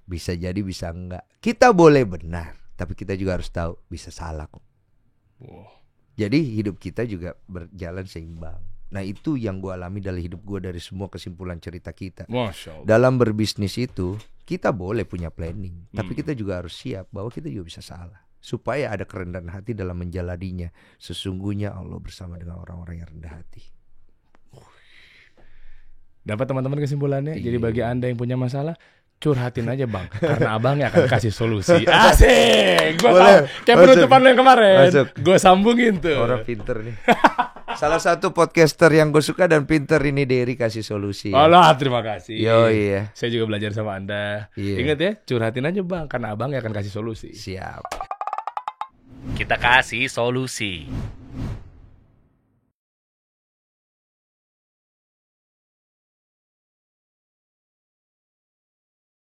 bisa jadi bisa enggak. Kita boleh benar, tapi kita juga harus tahu bisa salah kok. Wow. Jadi hidup kita juga berjalan seimbang. Nah itu yang gue alami dalam hidup gue dari semua kesimpulan cerita kita. Masya Allah. Dalam berbisnis itu kita boleh punya planning, tapi kita juga harus siap bahwa kita juga bisa salah. Supaya ada kerendahan hati dalam menjalaninya. Sesungguhnya Allah bersama dengan orang-orang yang rendah hati. Dapat teman-teman kesimpulannya. Iya. Jadi bagi Anda yang punya masalah, curhatin aja bang, karena abangnya akan kasih solusi. Asik, gue tahu. Kayak penutupan lo yang kemarin, gue sambungin tuh. Orang pinter nih. Salah satu podcaster yang gue suka dan pinter ini Derry kasih solusi. Alah, terima kasih. Yo iya. Saya juga belajar sama Anda. Iya. Ingat ya, curhatin aja bang, karena abangnya akan kasih solusi. Siap. Kita kasih solusi.